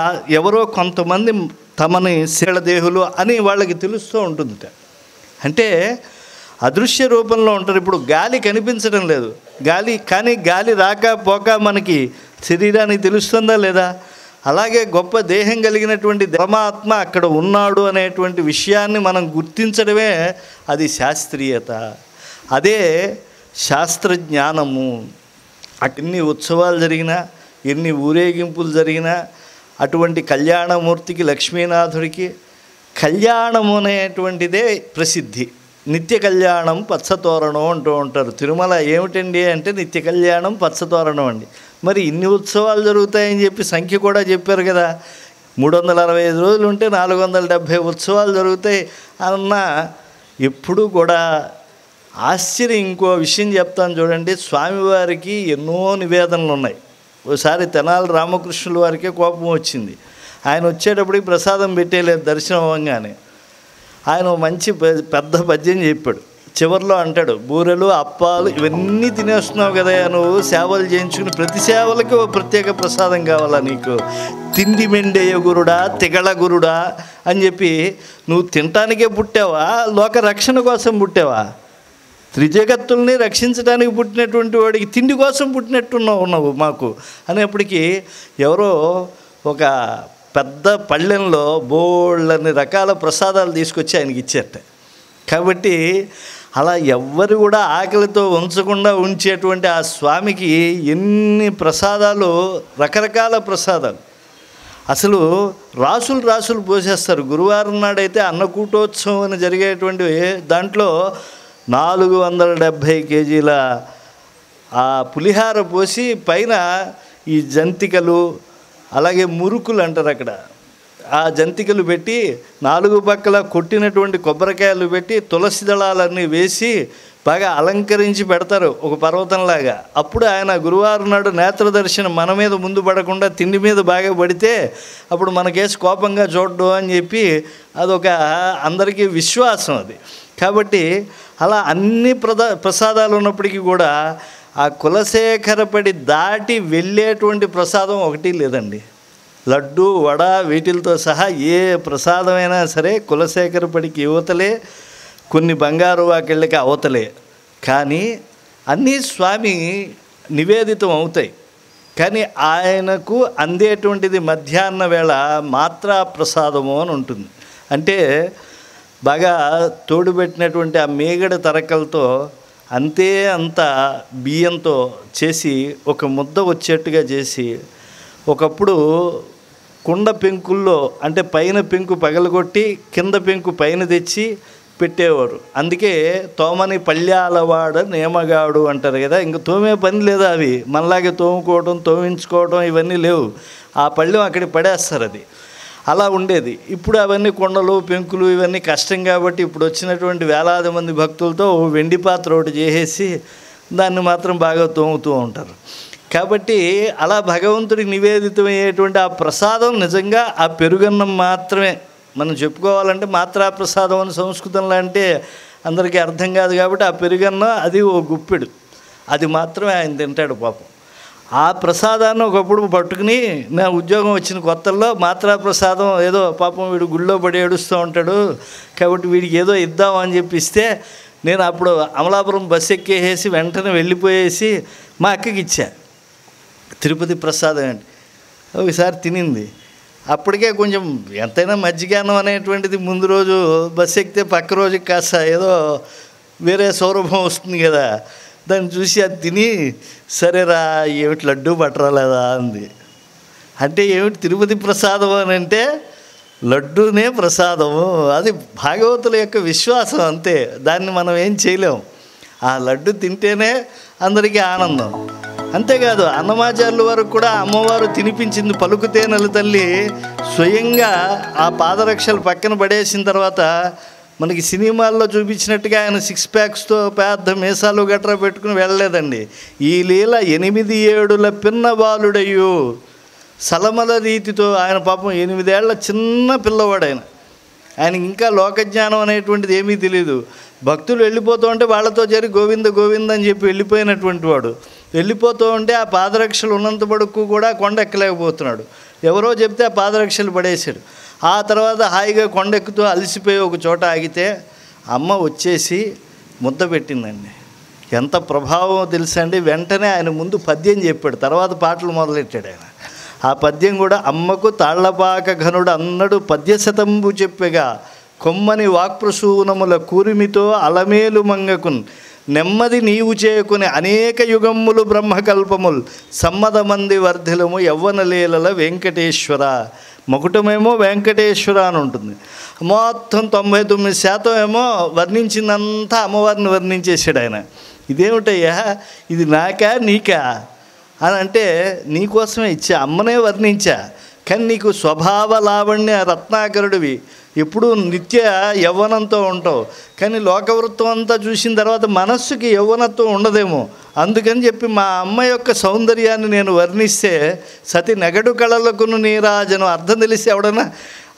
ఎవరో కొంతమంది తమని శీలదేహులు అని వాళ్ళకి తెలుస్తూ ఉంటుందిట. అంటే అదృశ్య రూపంలో ఉంటారు. ఇప్పుడు గాలి కనిపించడం లేదు, గాలి రాకపోక మనకి శరీరానికి తెలుస్తుందా లేదా? అలాగే గొప్ప దేహం కలిగినటువంటి పరమాత్మ అక్కడ ఉన్నాడు అనేటువంటి విషయాన్ని మనం గుర్తించడమే అది శాస్త్రీయత, అదే శాస్త్రజ్ఞానము. ఎన్ని ఉత్సవాలు జరిగినా, ఎన్ని ఊరేగింపులు జరిగినా, అటువంటి కళ్యాణమూర్తికి, లక్ష్మీనాథుడికి కళ్యాణము అనేటువంటిదే ప్రసిద్ధి. నిత్య కళ్యాణం పచ్చతోరణం అంటూ ఉంటారు. తిరుమల ఏమిటండి అంటే నిత్య కళ్యాణం పచ్చతోరణం అండి. మరి ఇన్ని ఉత్సవాలు జరుగుతాయని చెప్పి సంఖ్య కూడా చెప్పారు కదా. 365 రోజులు ఉంటే 470 ఉత్సవాలు జరుగుతాయి అన్న. ఎప్పుడూ కూడా ఆశ్చర్యం. ఇంకో విషయం చెప్తాను చూడండి. స్వామివారికి ఎన్నో నివేదనలు ఉన్నాయి. ఒకసారి తెనాలి రామకృష్ణుల వారికే కోపం వచ్చింది. ఆయన వచ్చేటప్పటికి ప్రసాదం పెట్టేయలేదు దర్శనం అవ్వగానే. ఆయన మంచి పెద్ద పద్యం చెప్పాడు. చివరిలో అంటాడు, బూరెలు అప్పాలు ఇవన్నీ తినేస్తున్నావు కదా నువ్వు, సేవలు చేయించుకుని ప్రతి సేవలకి ఓ ప్రత్యేక ప్రసాదం కావాలా నీకు? తిండి మెండేయ గురుడా, తిగళ గురుడా అని చెప్పి నువ్వు తినటానికే పుట్టావా, లోక రక్షణ కోసం పుట్టావా? త్రిజగత్తుల్ని రక్షించడానికి పుట్టినటువంటి వాడికి తిండి కోసం పుట్టినట్టున్నావు మాకు అనేప్పటికీ ఎవరో ఒక పెద్ద పళ్ళెంలో బోళ్ళని రకాల ప్రసాదాలు తీసుకొచ్చి ఆయనకి ఇచ్చారట. కాబట్టి అలా ఎవ్వరు కూడా ఆకలితో ఉంచకుండా ఉంచేటువంటి ఆ స్వామికి ఎన్ని ప్రసాదాలు, రకరకాల ప్రసాదాలు. అసలు రాసులు పోసేస్తారు. గురువారం నాడైతే అన్నకూటోత్సవం అని జరిగేటువంటి దాంట్లో 470 కేజీల ఆ పులిహార పోసి పైన ఈ జంతికలు, అలాగే మురుకులు అంటారు అక్కడ, ఆ జంతికలు పెట్టి 4 పక్కల కొట్టినటువంటి కొబ్బరికాయలు పెట్టి తులసి దళాలన్నీ వేసి బాగా అలంకరించి పెడతారు ఒక పర్వతంలాగా. అప్పుడు ఆయన గురువారం నాడు నేత్ర దర్శనం మన మీద ముందు పడకుండా తిండి మీద బాగా పడితే అప్పుడు మనకేసి కోపంగా చూడడం అని చెప్పి అదొక అందరికీ విశ్వాసం అది. కాబట్టి అలా అన్ని ప్రసాదాలు ఉన్నప్పటికీ కూడా ఆ కులశేఖరపడి దాటి వెళ్ళేటువంటి ప్రసాదం ఒకటి లేదండి. లడ్డు, వడ వీటిలతో సహా ఏ ప్రసాదమైనా సరే కులశేఖరపడికి యువతలే, కొన్ని బంగారు వాకిళ్ళకి అవతలే. కానీ అన్నీ స్వామి నివేదితం అవుతాయి. కానీ ఆయనకు అందేటువంటిది మధ్యాహ్న వేళ మాత్రా ప్రసాదము అని ఉంటుంది. అంటే బాగా తోడుపెట్టినటువంటి ఆ మేగడ తరకలతో అంతే అంత బియ్యంతో చేసి ఒక ముద్ద వచ్చేట్టుగా చేసి, ఒకప్పుడు కుండ పెంకుల్లో అంటే పైన పెంకు పగలగొట్టి కింద పెంకు పైన తెచ్చి పెట్టేవారు. అందుకే తోమని పళ్ళాలవాడ నేమగాడు అంటారు కదా. ఇంక తోమే పని లేదా, అవి మనలాగే తోముకోవడం తోమించుకోవడం ఇవన్నీ లేవు. ఆ పళ్ళెం అక్కడికి పడేస్తారు, అది అలా ఉండేది. ఇప్పుడు అవన్నీ కుండలు పెంకులు ఇవన్నీ కష్టం కాబట్టి ఇప్పుడు వచ్చినటువంటి వేలాది మంది భక్తులతో వెండి పాత్ర ఒకటి చేసేసి దాన్ని మాత్రం బాగా తోముతూ ఉంటారు. కాబట్టి అలా భగవంతుడికి నివేదితమయ్యేటువంటి ఆ ప్రసాదం నిజంగా ఆ పెరుగన్నం మాత్రమే. మనం చెప్పుకోవాలంటే మాత్రా ప్రసాదం అని సంస్కృతంలో అంటే అందరికీ అర్థం కాదు కాబట్టి ఆ పెరుగన్నం అది ఓ గుప్పెడు, అది మాత్రమే ఆయన తింటాడు పాపం. ఆ ప్రసాదాన్ని ఒకప్పుడు పట్టుకుని నా ఉద్యోగం వచ్చిన కొత్తల్లో మాత్రా ప్రసాదం ఏదో పాపం వీడు గుళ్ళో పడి ఏడుస్తూ ఉంటాడు కాబట్టి వీడికి ఏదో ఇద్దామని చెప్పిస్తే నేను అప్పుడు అమలాపురం బస్సు ఎక్కేసి వెంటనే వెళ్ళిపోయేసి మా అక్కకి ఇచ్చా. తిరుపతి ప్రసాదం అండి. ఒకసారి తినింది. అప్పటికే కొంచెం ఎంతైనా మజ్జిగానం అనేటువంటిది ముందు రోజు బస్సు ఎక్కితే పక్క రోజుకి కాస్త ఏదో వేరే సౌరభం వస్తుంది కదా. దాన్ని చూసి అది తిని సరేరా ఏమిటి లడ్డూ పట్టరాలేదా అంది. అంటే ఏమిటి తిరుపతి ప్రసాదం అని అంటే లడ్డూనే ప్రసాదము, అది భాగవతుల యొక్క విశ్వాసం అంతే, దాన్ని మనం ఏం చేయలేం. ఆ లడ్డు తింటేనే అందరికీ ఆనందం. అంతేకాదు అన్నమాచార్యుల వరకు కూడా అమ్మవారు తినిపించింది పలుకుతేనెల తల్లి స్వయంగా ఆ పాదరక్షలు పక్కన పడేసిన తర్వాత మనకి సినిమాల్లో చూపించినట్టుగా ఆయన 6 ప్యాక్స్తో పెద్ద మీసాలు గట్రా పెట్టుకుని వెళ్ళలేదండి. ఈ లీల 8-7 పిన్న బాలుడయ్యు సలమల రీతితో ఆయన పాపం 8 ఏళ్ల చిన్న పిల్లవాడు ఆయనకి ఇంకా లోకజ్ఞానం అనేటువంటిది ఏమీ తెలియదు. భక్తులు వెళ్ళిపోతూ ఉంటే వాళ్ళతో చేరి గోవింద గోవింద అని చెప్పి వెళ్ళిపోయినటువంటి వాడు వెళ్ళిపోతూ ఉంటే ఆ పాదరక్షలు ఉన్నంత వరకు కూడా కొండ ఎక్కలేకపోతున్నాడు. ఎవరో చెప్తే ఆ పాదరక్షలు పడేశాడు. ఆ తర్వాత హాయిగా కొండెక్కుతూ అలసిపోయి ఒక చోట ఆగితే అమ్మ వచ్చేసి ముద్ద పెట్టిందండి. ఎంత ప్రభావం తెలుసా అండి. వెంటనే ఆయన ముందు పద్యం చెప్పాడు, తర్వాత పాటలు మొదలెట్టాడు ఆయన. ఆ పద్యం కూడా అమ్మకు తాళ్లపాక ఘనుడు అన్నడు పద్యశతంబు చెప్పెగా కొమ్మని వాక్ప్రసూనముల కూరిమితో అలమేలు మంగకున్ నెమ్మది నీవు చేకుని అనేక యుగమ్ములు బ్రహ్మకల్పముల్ సమ్మదమంది వర్ధిలము యవ్వనలీలల వెంకటేశ్వర. మకుటమేమో వెంకటేశ్వర అని ఉంటుంది. మొత్తం 99% ఏమో వర్ణించిందంతా అమ్మవారిని వర్ణించేసాడు ఆయన. ఇదేమిటయ్యా ఇది నాకా నీకా అని అంటే నీకోసమే ఇచ్చా, అమ్మనే వర్ణించా, కానీ నీకు స్వభావ లావణ్య రత్నాకరుడివి, ఎప్పుడు నిత్య యవ్వనంతో ఉంటావు. కానీ లోకవృత్తం అంతా చూసిన తర్వాత మనస్సుకి యవ్వనత్వం ఉండదేమో, అందుకని చెప్పి మా అమ్మ యొక్క సౌందర్యాన్ని నేను వర్ణిస్తే సతి నెగడు కళలకును నీరాజను అర్థం తెలిసి ఎవడన్నా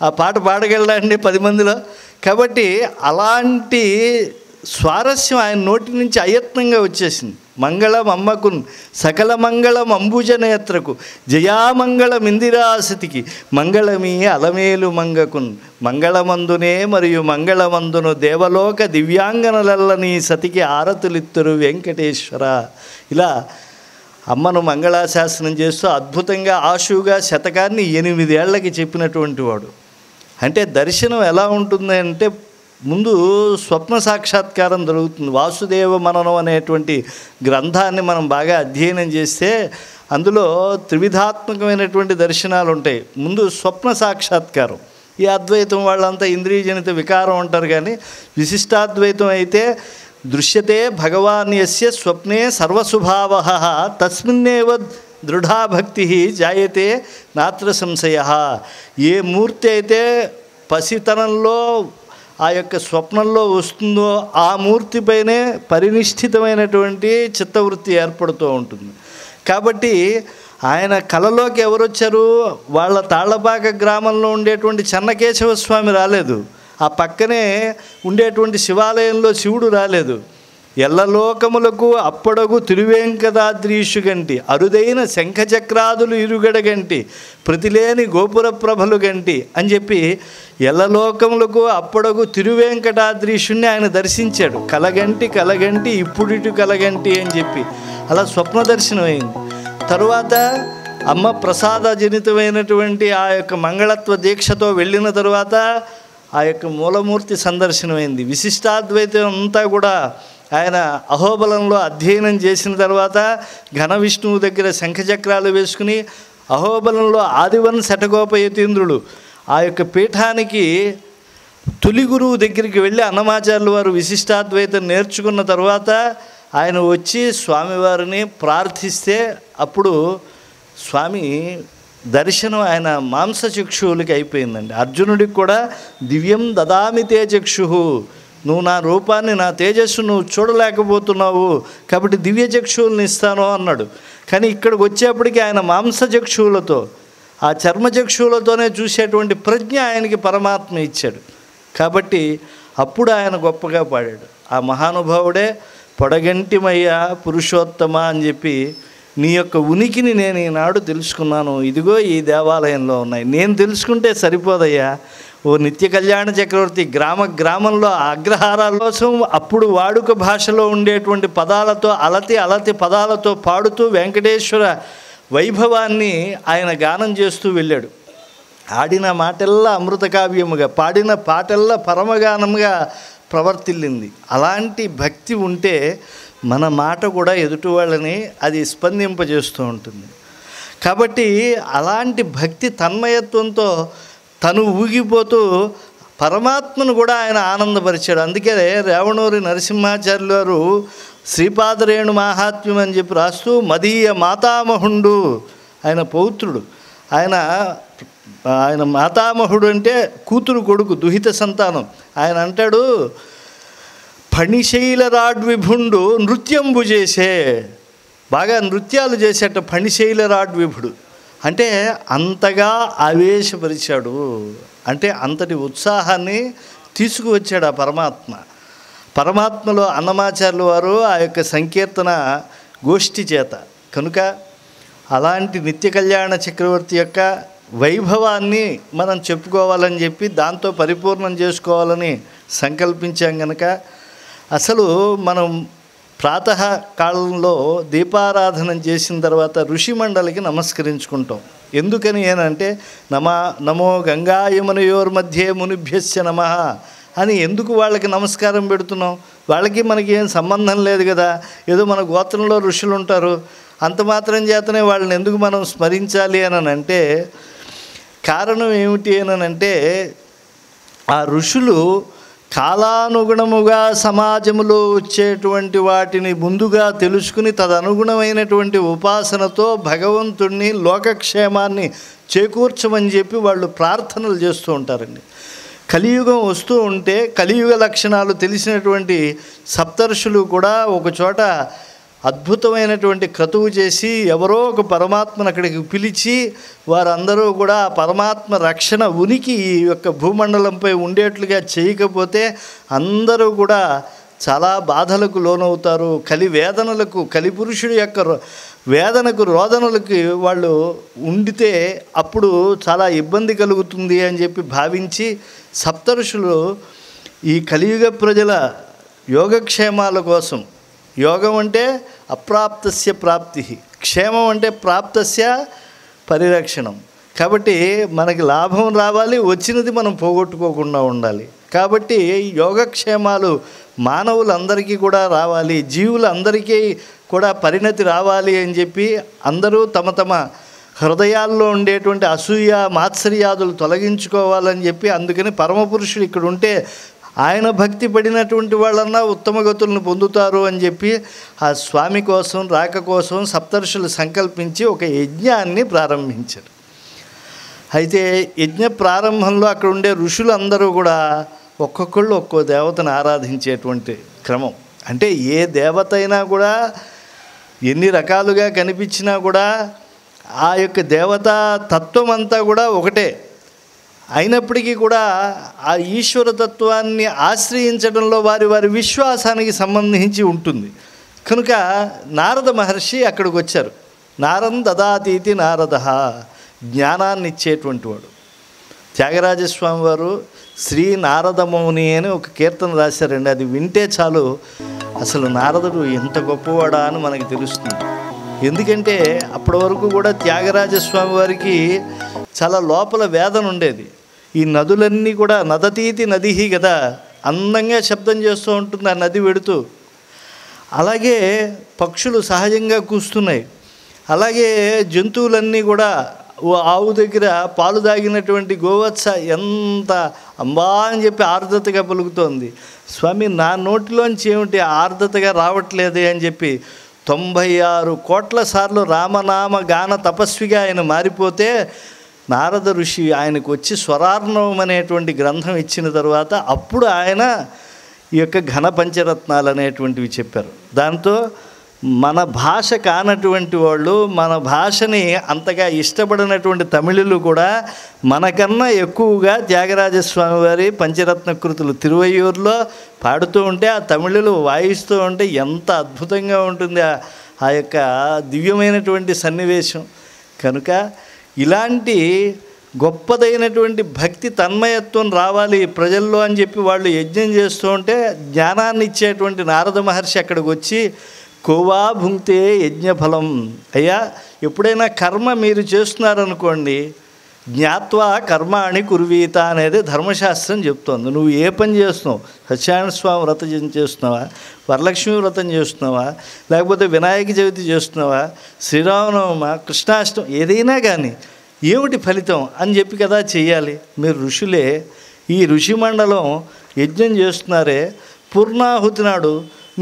ఆ పాట పాడగలడండి 10 మందిలో. కాబట్టి అలాంటి స్వారస్యం ఆయన నోటి నుంచి అయత్నంగా వచ్చేసింది. మంగళం అమ్మకున్ సకల మంగళం అంబుజనేత్రకు జయామంగళం ఇందిరాసతికి మంగళమీ అలమేలు మంగకున్ మంగళమందునే మరియు మంగళమందును దేవలోక దివ్యాంగనలల్లని సతికి ఆరతులిత్తురు వెంకటేశ్వర. ఇలా అమ్మను మంగళాశాసనం చేస్తూ అద్భుతంగా ఆశువుగా శతకాన్ని 8 ఏళ్లకి చెప్పినటువంటి వాడు. అంటే దర్శనం ఎలా ఉంటుంది అంటే ముందు స్వప్న సాక్షాత్కారం జరుగుతుంది. వాసుదేవ మననం అనేటువంటి గ్రంథాన్ని మనం బాగా అధ్యయనం చేస్తే అందులో త్రివిధాత్మకమైనటువంటి దర్శనాలు ఉంటాయి. ముందు స్వప్న సాక్షాత్కారం, ఈ అద్వైతం వాళ్ళంతా ఇంద్రియజనిత వికారం అంటారు, కానీ విశిష్టాద్వైతం అయితే దృశ్యతే భగవాన్ యస్య స్వప్నే సర్వస్వభావః తస్మిన్నేవ దృఢాభక్తి జాయతే నాత్ర సంశయ. ఏ మూర్తి అయితే పసితనంలో ఆ యొక్క స్వప్నంలో వస్తుందో ఆ మూర్తిపైనే పరినిష్ఠితమైనటువంటి చిత్తవృత్తి ఏర్పడుతూ ఉంటుంది. కాబట్టి ఆయన కలలోకి ఎవరు వచ్చారు? వాళ్ళ తాళ్లపాక గ్రామంలో ఉండేటువంటి చెన్నకేశవ స్వామి రాలేదు, ఆ పక్కనే ఉండేటువంటి శివాలయంలో శివుడు రాలేదు. ఎల్లలోకములకు అప్పడగు తిరువేంకటాద్రీషు గంటి అరుదైన శంఖచక్రాదులు ఇరుగడగంటి ప్రతిలేని గోపుర ప్రభలు గంటి అని చెప్పి ఎల్లలోకములకు అప్పడగు తిరువేంకటాద్రీషుణ్ణి ఆయన దర్శించాడు. కలగంటి కలగంటి ఇప్పుడిటు కలగంటి అని చెప్పి అలా స్వప్న దర్శనం అయింది. తరువాత అమ్మ ప్రసాదజనితమైనటువంటి ఆ యొక్క మంగళత్వ దీక్షతో వెళ్ళిన తరువాత ఆ యొక్క మూలమూర్తి సందర్శనమైంది. విశిష్టాద్వైతం అంతా కూడా ఆయన అహోబలంలో అధ్యయనం చేసిన తర్వాత ఘన విష్ణువు దగ్గర శంఖచక్రాలు వేసుకుని అహోబలంలో ఆదివన్ శఠగోపయతీంద్రుడు ఆ యొక్క పీఠానికి తొలి గురువు దగ్గరికి వెళ్ళి అన్నమాచార్యుల వారు విశిష్టాద్వైతం నేర్చుకున్న తర్వాత ఆయన వచ్చి స్వామివారిని ప్రార్థిస్తే అప్పుడు స్వామి దర్శనం ఆయన మాంసచక్షువులకి అయిపోయిందండి. అర్జునుడికి కూడా దివ్యం దదామి తే చక్షు, నువ్వు నా రూపాన్ని నా తేజస్సు నువ్వు చూడలేకపోతున్నావు కాబట్టి దివ్య చక్షువులను ఇస్తాను అన్నాడు. కానీ ఇక్కడికి వచ్చేప్పటికి ఆయన మాంసచక్షువులతో ఆ చర్మచక్షువులతోనే చూసేటువంటి ప్రజ్ఞ ఆయనకి పరమాత్మ ఇచ్చాడు. కాబట్టి అప్పుడు ఆయన గొప్పగా పాడాడు. ఆ మహానుభావుడే పొడగంటిమయ్యా పురుషోత్తమ అని చెప్పి నీ యొక్క ఉనికిని నేను ఈనాడు తెలుసుకున్నాను, ఇదిగో ఈ దేవాలయంలో ఉన్నాయి. నేను తెలుసుకుంటే సరిపోదయ్యా ఓ నిత్య కళ్యాణ చక్రవర్తి, గ్రామంలో అగ్రహారాల కోసం అప్పుడు వాడుక భాషలో ఉండేటువంటి పదాలతో అలతి పదాలతో పాడుతూ వెంకటేశ్వర వైభవాన్ని ఆయన గానం చేస్తూ వెళ్ళాడు. ఆడిన మాటల్లా అమృత కావ్యముగా, పాడిన పాటల్లా పరమగానముగా ప్రవర్తిల్లింది. అలాంటి భక్తి ఉంటే మన మాట కూడా ఎదుటి వాళ్ళని అది స్పందింపజేస్తూ ఉంటుంది. కాబట్టి అలాంటి భక్తి తన్మయత్వంతో తను ఊగిపోతూ పరమాత్మను కూడా ఆయన ఆనందపరిచాడు. అందుకే రేవణూరి నరసింహాచార్యులు వారు శ్రీపాదరేణు మాహాత్మ్యం అని చెప్పి రాస్తూ మదీయ మాతామహుండు, ఆయన పౌత్రుడు, ఆయన మాతామహుడు అంటే కూతురు కొడుకు దుహిత సంతానం. ఆయన అంటాడు ఫణిశైలరాడ్విభుండు నృత్యంబు చేసే, బాగా నృత్యాలు చేసేట ఫణిశైలరాడ్విభుడు అంటే అంతగా ఆవేశపరిచాడు, అంటే అంతటి ఉత్సాహాన్ని తీసుకువచ్చాడు ఆ పరమాత్మలో అన్నమాచార్యుల వారు ఆ యొక్క సంకీర్తన గోష్ఠి చేత. కనుక అలాంటి నిత్య కళ్యాణ చక్రవర్తి యొక్క వైభవాన్ని మనం చెప్పుకోవాలని చెప్పి దాంతో పరిపూర్ణం చేసుకోవాలని సంకల్పించాం కనుక అసలు మనం ప్రాతः కాలంలో దీపారాధన చేసిన తర్వాత ఋషి మండలికి నమస్కరించుకుంటాం. ఎందుకని ఏనంటే నమో గంగాయమునయోర్మధ్యే మునిభ్యస్య నమః అని ఎందుకు వాళ్ళకి నమస్కారం పెడుతున్నాం? వాళ్ళకి మనకి ఏం సంబంధం లేదు కదా, ఏదో మన గోత్రంలో ఋషులు ఉంటారు, అంత మాత్రం చేతనే వాళ్ళని ఎందుకు మనం స్మరించాలి అని అంటే కారణం ఏమిటి అంటే ఆ ఋషులు కాలానుగుణముగా సమాజంలో వచ్చేటువంటి వాటిని ముందుగా తెలుసుకుని తదనుగుణమైనటువంటి ఉపాసనతో భగవంతుణ్ణి లోకక్షేమాన్ని చేకూర్చమని చెప్పి వాళ్ళు ప్రార్థనలు చేస్తూ ఉంటారండి. కలియుగం వస్తూ ఉంటే కలియుగ లక్షణాలు తెలిసినటువంటి సప్తర్షులు కూడా ఒకచోట అద్భుతమైనటువంటి క్రతువు చేసి ఎవరో ఒక పరమాత్మను అక్కడికి పిలిచి వారందరూ కూడా పరమాత్మ రక్షణ ఉనికి ఈ యొక్క భూమండలంపై ఉండేట్లుగా చేయకపోతే అందరూ కూడా చాలా బాధలకు లోనవుతారు. కలివేదనలకు, కలిపురుషుడి యొక్క వేదనకు, రోదనలకి వాళ్ళు ఉండితే అప్పుడు చాలా ఇబ్బంది కలుగుతుంది అని చెప్పి భావించి సప్తఋషులు ఈ కలియుగ ప్రజల యోగక్షేమాల కోసం, యోగం అంటే అప్రాప్తస్య ప్రాప్తి, క్షేమం అంటే ప్రాప్తస్య పరిరక్షణం. కాబట్టి మనకి లాభం రావాలి, వచ్చినది మనం పోగొట్టుకోకుండా ఉండాలి. కాబట్టి యోగక్షేమాలు మానవులందరికీ కూడా రావాలి, జీవులందరికీ కూడా పరిణతి రావాలి అని చెప్పి అందరూ తమ తమ హృదయాల్లో ఉండేటువంటి అసూయ మాత్సర్యాదులు తొలగించుకోవాలని చెప్పి అందుకని పరమపురుషుడు ఇక్కడ ఉంటే ఆయన భక్తి పడినటువంటి వాళ్ళన్నా ఉత్తమ గతులను పొందుతారు అని చెప్పి ఆ స్వామి కోసం, రాక కోసం సప్తర్షులు సంకల్పించి ఒక యజ్ఞాన్ని ప్రారంభించారు. అయితే యజ్ఞ ప్రారంభంలో అక్కడ ఉండే ఋషులందరూ కూడా ఒక్కొక్కళ్ళు ఒక్కో దేవతను ఆరాధించేటువంటి క్రమం. అంటే ఏ దేవత అయినా కూడా ఎన్ని రకాలుగా కనిపించినా కూడా ఆ యొక్క దేవతా తత్వం అంతా కూడా ఒకటే అయినప్పటికీ కూడా ఆ ఈశ్వరతత్వాన్ని ఆశ్రయించడంలో వారి వారి విశ్వాసానికి సంబంధించి ఉంటుంది. కనుక నారద మహర్షి అక్కడికి వచ్చారు. నారం దదాతీతి నారద, జ్ఞానాన్ని ఇచ్చేటువంటి వాడు. త్యాగరాజస్వామి వారు శ్రీ నారదమౌని అని ఒక కీర్తన రాశారండి. అది వింటే చాలు అసలు నారదుడు ఎంత గొప్పవాడా అని మనకి తెలుస్తుంది. ఎందుకంటే అప్పటి వరకు కూడా త్యాగరాజస్వామి వారికి చాలా లోపల వేదన ఉండేది. ఈ నదులన్నీ కూడా నదతీతి నదిహి కదా, అందంగా శబ్దం చేస్తూ ఉంటుంది ఆ నది వెడుతూ. అలాగే పక్షులు సహజంగా కూస్తున్నాయి. అలాగే జంతువులన్నీ కూడా ఆవు దగ్గర పాలు తాగినటువంటి గోవత్స ఎంత అంబా అని చెప్పి ఆర్ద్రతగా పలుకుతోంది. స్వామి నా నోటిలోంచి ఏమిటి ఆర్ద్రతగా రావట్లేదే అని చెప్పి 96 కోట్ల సార్లు రామనామ గాన తపస్విగా ఆయన మారిపోతే నారద ఋషి ఆయనకు వచ్చి స్వరార్ణవం అనేటువంటి గ్రంథం ఇచ్చిన తర్వాత అప్పుడు ఆయన ఈ యొక్క ఘన పంచరత్నాలు అనేటువంటివి చెప్పారు. దాంతో మన భాష కానటువంటి వాళ్ళు, మన భాషని అంతగా ఇష్టపడినటువంటి తమిళులు కూడా మనకన్నా ఎక్కువగా త్యాగరాజస్వామి వారి పంచరత్న కృతులు తిరువయ్యూరులో పాడుతూ ఉంటే ఆ తమిళులు వాయిస్తూ ఉంటే ఎంత అద్భుతంగా ఉంటుంది ఆ యొక్క దివ్యమైనటువంటి సన్నివేశం. కనుక ఇలాంటి గొప్పదైనటువంటి భక్తి తన్మయత్వం రావాలి ప్రజల్లో అని చెప్పి వాళ్ళు యజ్ఞం చేస్తూ ఉంటే జ్ఞానాన్ని ఇచ్చేటువంటి నారద మహర్షి అక్కడికి వచ్చి కోవా భుంక్తే యజ్ఞఫలం. అయ్యా, ఎప్పుడైనా కర్మ మీరు చేస్తున్నారనుకోండి, జ్ఞాత్వా కర్మాణి కుర్వీత అనేది ధర్మశాస్త్రం చెప్తోంది. నువ్వు ఏ పని చేస్తున్నావు, సత్యనారాయణ స్వామి వ్రతం చేస్తున్నావా, వరలక్ష్మి వ్రతం చేస్తున్నావా, లేకపోతే వినాయక చవితి చేస్తున్నావా, శ్రీరామనవమ, కృష్ణాష్టమి, ఏదైనా కానీ ఏమిటి ఫలితం అని చెప్పి కదా చెయ్యాలి. మీరు ఋషులే, ఈ ఋషి మండలం యజ్ఞం చేస్తున్నారే, పూర్ణాహుతి నాడు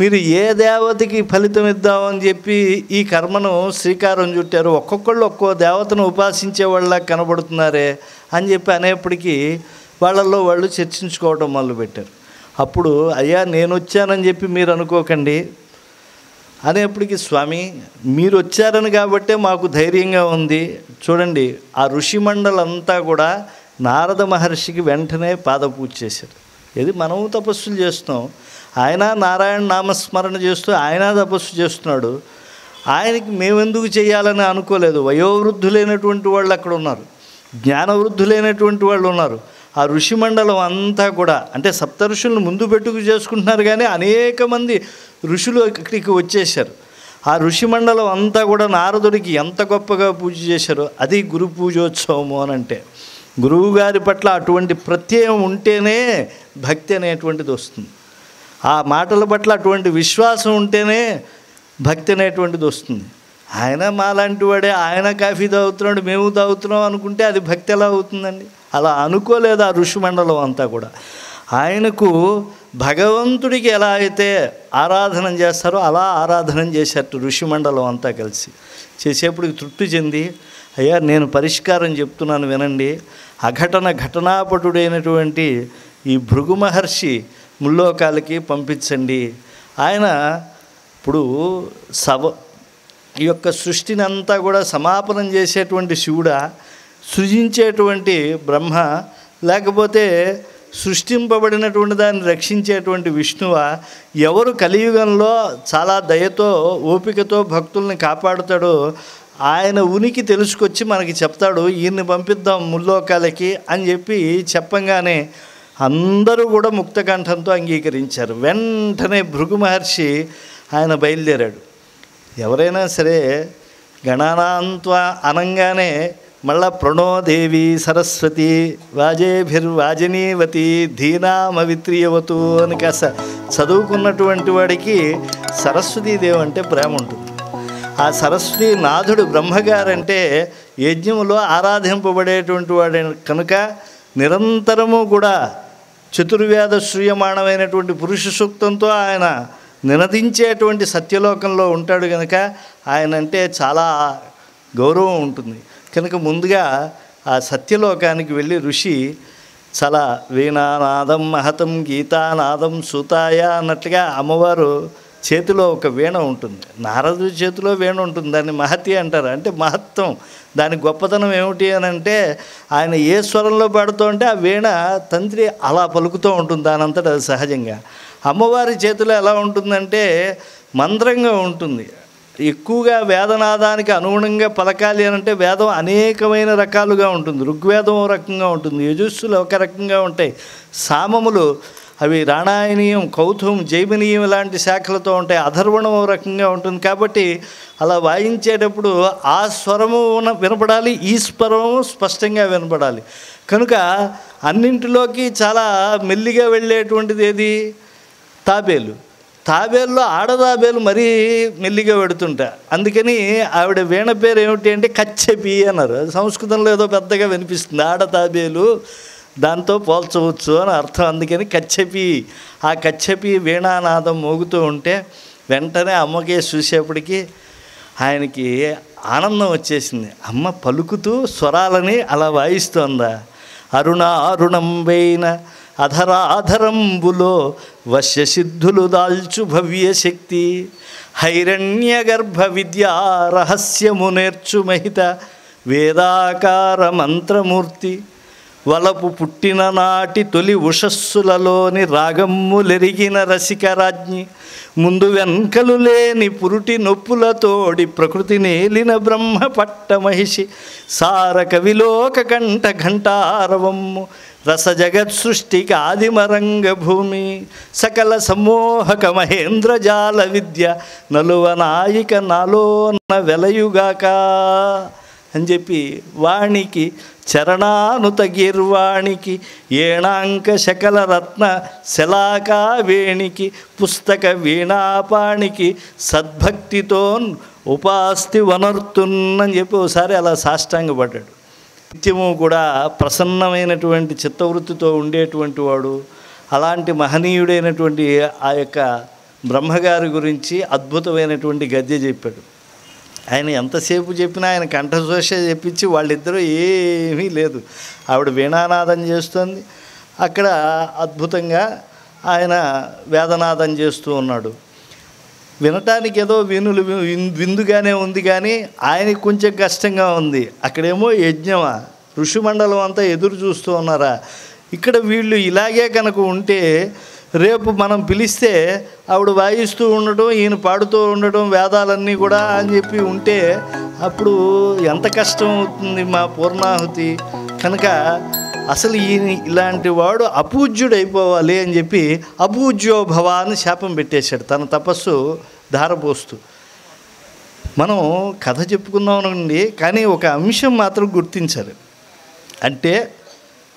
మీరు ఏ దేవతకి ఫలితం ఇద్దామని చెప్పి ఈ కర్మను శ్రీకారం చుట్టారు, ఒక్కొక్కళ్ళు ఒక్కో దేవతను ఉపాసించే వాళ్ళ కనబడుతున్నారే అని చెప్పి అనేప్పటికీ వాళ్ళల్లో వాళ్ళు చర్చించుకోవడం మొదలుపెట్టారు. అప్పుడు అయ్యా నేను వచ్చానని చెప్పి మీరు అనుకోకండి అనేప్పటికీ, స్వామి మీరు వచ్చారని కాబట్టే మాకు ధైర్యంగా ఉంది. చూడండి, ఆ ఋషి మండలంతా కూడా నారద మహర్షికి వెంటనే పాదపూజ చేశారు. ఇది మనము తపస్సులు చేస్తున్నాం, ఆయన నారాయణ నామస్మరణ చేస్తూ ఆయన తపస్సు చేస్తున్నాడు. ఆయనకి మేమెందుకు చేయాలని అనుకోలేదు. వయోవృద్ధులైనటువంటి వాళ్ళు అక్కడ ఉన్నారు, జ్ఞానవృద్ధులైనటువంటి వాళ్ళు ఉన్నారు. ఆ ఋషి మండలం అంతా కూడా అంటే సప్త ఋషులను ముందు పెట్టుకు చేసుకుంటున్నారు, కానీ అనేక మంది ఋషులు ఇక్కడికి వచ్చేశారు. ఆ ఋషి మండలం అంతా కూడా నారదుడికి ఎంత గొప్పగా పూజ చేశారో అది గురు పూజోత్సవము అని అంటే. గురువు గారి పట్ల అటువంటి ప్రత్యయం ఉంటేనే భక్తి అనేటువంటిది వస్తుంది. ఆ మాటల పట్ల అటువంటి విశ్వాసం ఉంటేనే భక్తి అనేటువంటిది వస్తుంది. ఆయన మాలాంటి వాడే, ఆయన కాఫీ తాగుతున్నాడు మేము తాగుతున్నాం అనుకుంటే అది భక్తి ఎలా అవుతుందండి? అలా అనుకోలేదు ఆ ఋషి మండలం అంతా కూడా. ఆయనకు భగవంతుడికి ఎలా అయితే ఆరాధన చేస్తారో అలా ఆరాధన చేశారు ఋషి మండలం అంతా కలిసి. చేసేప్పటికి తృప్తి చెంది, అయ్యా నేను పరిష్కారం చెప్తున్నాను వినండి. అఘటన ఘటనాపటుడైనటువంటి ఈ భృగు మహర్షి ముల్లోకాలకి పంపించండి. ఆయన ఇప్పుడు ఈ యొక్క సృష్టిని అంతా కూడా సమాపనం చేసేటువంటి శివుడా, సృజించేటువంటి బ్రహ్మ, లేకపోతే సృష్టింపబడినటువంటి దాన్ని రక్షించేటువంటి విష్ణువా, ఎవరు కలియుగంలో చాలా దయతో ఓపికతో భక్తుల్ని కాపాడుతాడో ఆయన ఉనికి తెలుసుకొచ్చి మనకి చెప్తాడు, ఈయన్ని పంపిద్దాం ముల్లోకాలకి అని చెప్పి చెప్పంగానే అందరూ కూడా ముక్తకంఠంతో అంగీకరించారు. వెంటనే భృగు మహర్షి ఆయన బయలుదేరాడు. ఎవరైనా సరే గణానాంత్వ అనంగానే మళ్ళా ప్రణోదేవి సరస్వతి వాజేభిర్వాజనీవతి ధీనామవిత్రియవతు అని కాస్త చదువుకున్నటువంటి వాడికి సరస్వతీదేవి అంటే ప్రేమ ఉంటుంది. ఆ సరస్వతీ నాథుడు బ్రహ్మగారంటే యజ్ఞములో ఆరాధింపబడేటువంటి వాడు కనుక నిరంతరము కూడా చతుర్వేద శ్రూయమాణమైనటువంటి పురుష సూక్తంతో ఆయన నినదించేటువంటి సత్యలోకంలో ఉంటాడు కనుక ఆయన అంటే చాలా గౌరవం ఉంటుంది. కనుక ముందుగా ఆ సత్యలోకానికి వెళ్ళి ఋషి చాలా వీణానాదం మహతం గీతానాదం సూతాయ అన్నట్లుగా అమ్మవారు చేతిలో ఒక వీణ ఉంటుంది, నారదుడి చేతిలో వీణ ఉంటుంది, దాన్ని మహతి అంటారు. అంటే మహత్వం, దాని గొప్పతనం ఏమిటి అని అంటే ఆయన ఏ స్వరంలో పాడుతూ ఉంటే ఆ వీణ తంత్రి అలా పలుకుతూ ఉంటుంది దానంతట అది సహజంగా. అమ్మవారి చేతిలో ఎలా ఉంటుందంటే మంద్రంగా ఉంటుంది. ఎక్కువగా వేదనాదానికి అనుగుణంగా పలకాలి అని అంటే వేదం అనేకమైన రకాలుగా ఉంటుంది. ఋగ్వేదం ఒక రకంగా ఉంటుంది, యజుస్సులు ఒక రకంగా ఉంటాయి, సామములు అవి రాణాయనీయం, కౌతుకం, జైమినీయం లాంటి శాఖలతో ఉంటాయి. అధర్వణం రకంగా ఉంటుంది. కాబట్టి అలా వాయించేటప్పుడు ఆ స్వరము వినపడాలి, ఈ స్వరము స్పష్టంగా వినపడాలి. కనుక అన్నింటిలోకి చాలా మెల్లిగా వెళ్ళేటువంటిది ఏది? తాబేలు. తాబేల్లో ఆడతాబేలు మరీ మెల్లిగా పెడుతుంటా. అందుకని ఆవిడ వీణ పేరు ఏమిటి అంటే కచ్చెపి అన్నారు. సంస్కృతంలో ఏదో పెద్దగా వినిపిస్తుంది. ఆడతాబేలు, దాంతో పోల్చవచ్చు అని అర్థం. అందుకని కచ్చెపి. ఆ కచ్చెపి వీణానాదం మోగుతూ ఉంటే వెంటనే అమ్మకే చూసేప్పటికి ఆయనకి ఆనందం వచ్చేసింది. అమ్మ పలుకుతూ స్వరాలని అలా వాయిస్తోందా? అరుణారుణం వేయిన అధరాధరంబులో వశ్యసిద్ధులు దాల్చు భవ్యశక్తి, హైరణ్య గర్భ విద్యా రహస్యము నేర్చు మహిత వేదాకార మంత్రమూర్తి, వలపు పుట్టిన నాటి తొలి ఉషస్సులలోని రాగమ్ములెరిగిన రసికరాజ్ఞి, ముందు వెన్కలు లేని పురుటి నొప్పులతోడి ప్రకృతి నేలిన బ్రహ్మ పట్ట మహిషి, సార కవిలోక కంఠ ఘంటారవమ్ము రస జగత్ సృష్టికి ఆదిమరంగ భూమి, సకల సమ్మోహక మహేంద్రజాల విద్య నలువ నాయిక నాలోన వెలయుగాక అని చెప్పి వాణికి చరణానుత గీర్వాణికి ఏణాంక శకల రత్న శలాకా వేణికి పుస్తక వీణాపాణికి సద్భక్తితో ఉపాస్తి వనర్తున్నని చెప్పి ఒకసారి అలా సాష్టాంగపడ్డాడు. నిత్యము కూడా ప్రసన్నమైనటువంటి చిత్తవృత్తితో ఉండేటువంటి వాడు. అలాంటి మహనీయుడైనటువంటి ఆ యొక్క బ్రహ్మగారి గురించి అద్భుతమైనటువంటి గద్య చెప్పాడు. ఆయన ఎంతసేపు చెప్పినా ఆయన కంఠశోష చెప్పించి వాళ్ళిద్దరూ ఏమీ లేదు. ఆవిడ వీణానాదం చేస్తుంది, అక్కడ అద్భుతంగా ఆయన వేదనాదం చేస్తూ ఉన్నాడు. వినటానికి ఏదో విందుగానే ఉంది, కానీ ఆయనకి కొంచెం కష్టంగా ఉంది. అక్కడేమో యజ్ఞమా, ఋషిమండలం అంతా ఎదురు చూస్తూ ఉన్నారా. ఇక్కడ వీళ్ళు ఇలాగే కనుక ఉంటే రేపు మనం పిలిస్తే ఆవిడ వాయిస్తూ ఉండడం, ఈయన పాడుతూ ఉండడం, వేదాలన్నీ కూడా అని చెప్పి ఉంటే అప్పుడు ఎంత కష్టం అవుతుంది మా పూర్ణాహుతి. కనుక అసలు ఈయన ఇలాంటి వాడు అపూజ్యుడు అయిపోవాలి అని చెప్పి అపూజ్యో భవ అని శాపం పెట్టేశాడు తన తపస్సు ధారపోస్తూ. మనం కథ చెప్పుకుందామనండి, కానీ ఒక అంశం మాత్రం గుర్తించాలి. అంటే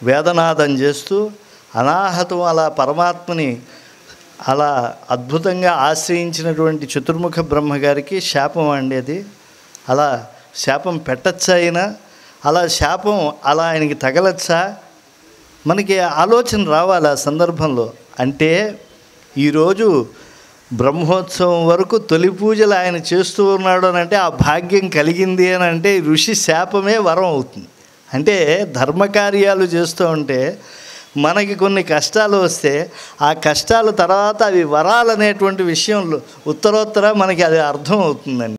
వేదనాదం చేస్తూ అనాహతం అలా పరమాత్మని అలా అద్భుతంగా ఆశ్రయించినటువంటి చతుర్ముఖ బ్రహ్మగారికి శాపం అండి అది. అలా శాపం పెట్టచ్చా అయినా? అలా శాపం అలా ఆయనకి తగలచ్చా? మనకి ఆలోచన రావాలి ఆ సందర్భంలో. అంటే ఈరోజు బ్రహ్మోత్సవం వరకు తొలి పూజలు ఆయన చేస్తూ ఉన్నాడు అని అంటే ఆ భాగ్యం కలిగింది అని అంటే ఋషి శాపమే వరం అవుతుంది. అంటే ధర్మకార్యాలు చేస్తూ ఉంటే మనకి కొన్ని కష్టాలు వస్తే ఆ కష్టాల తర్వాత అవి వరాలనేటువంటి విషయంలో ఉత్తరోత్తర మనకి అది అర్థం అవుతుందండి.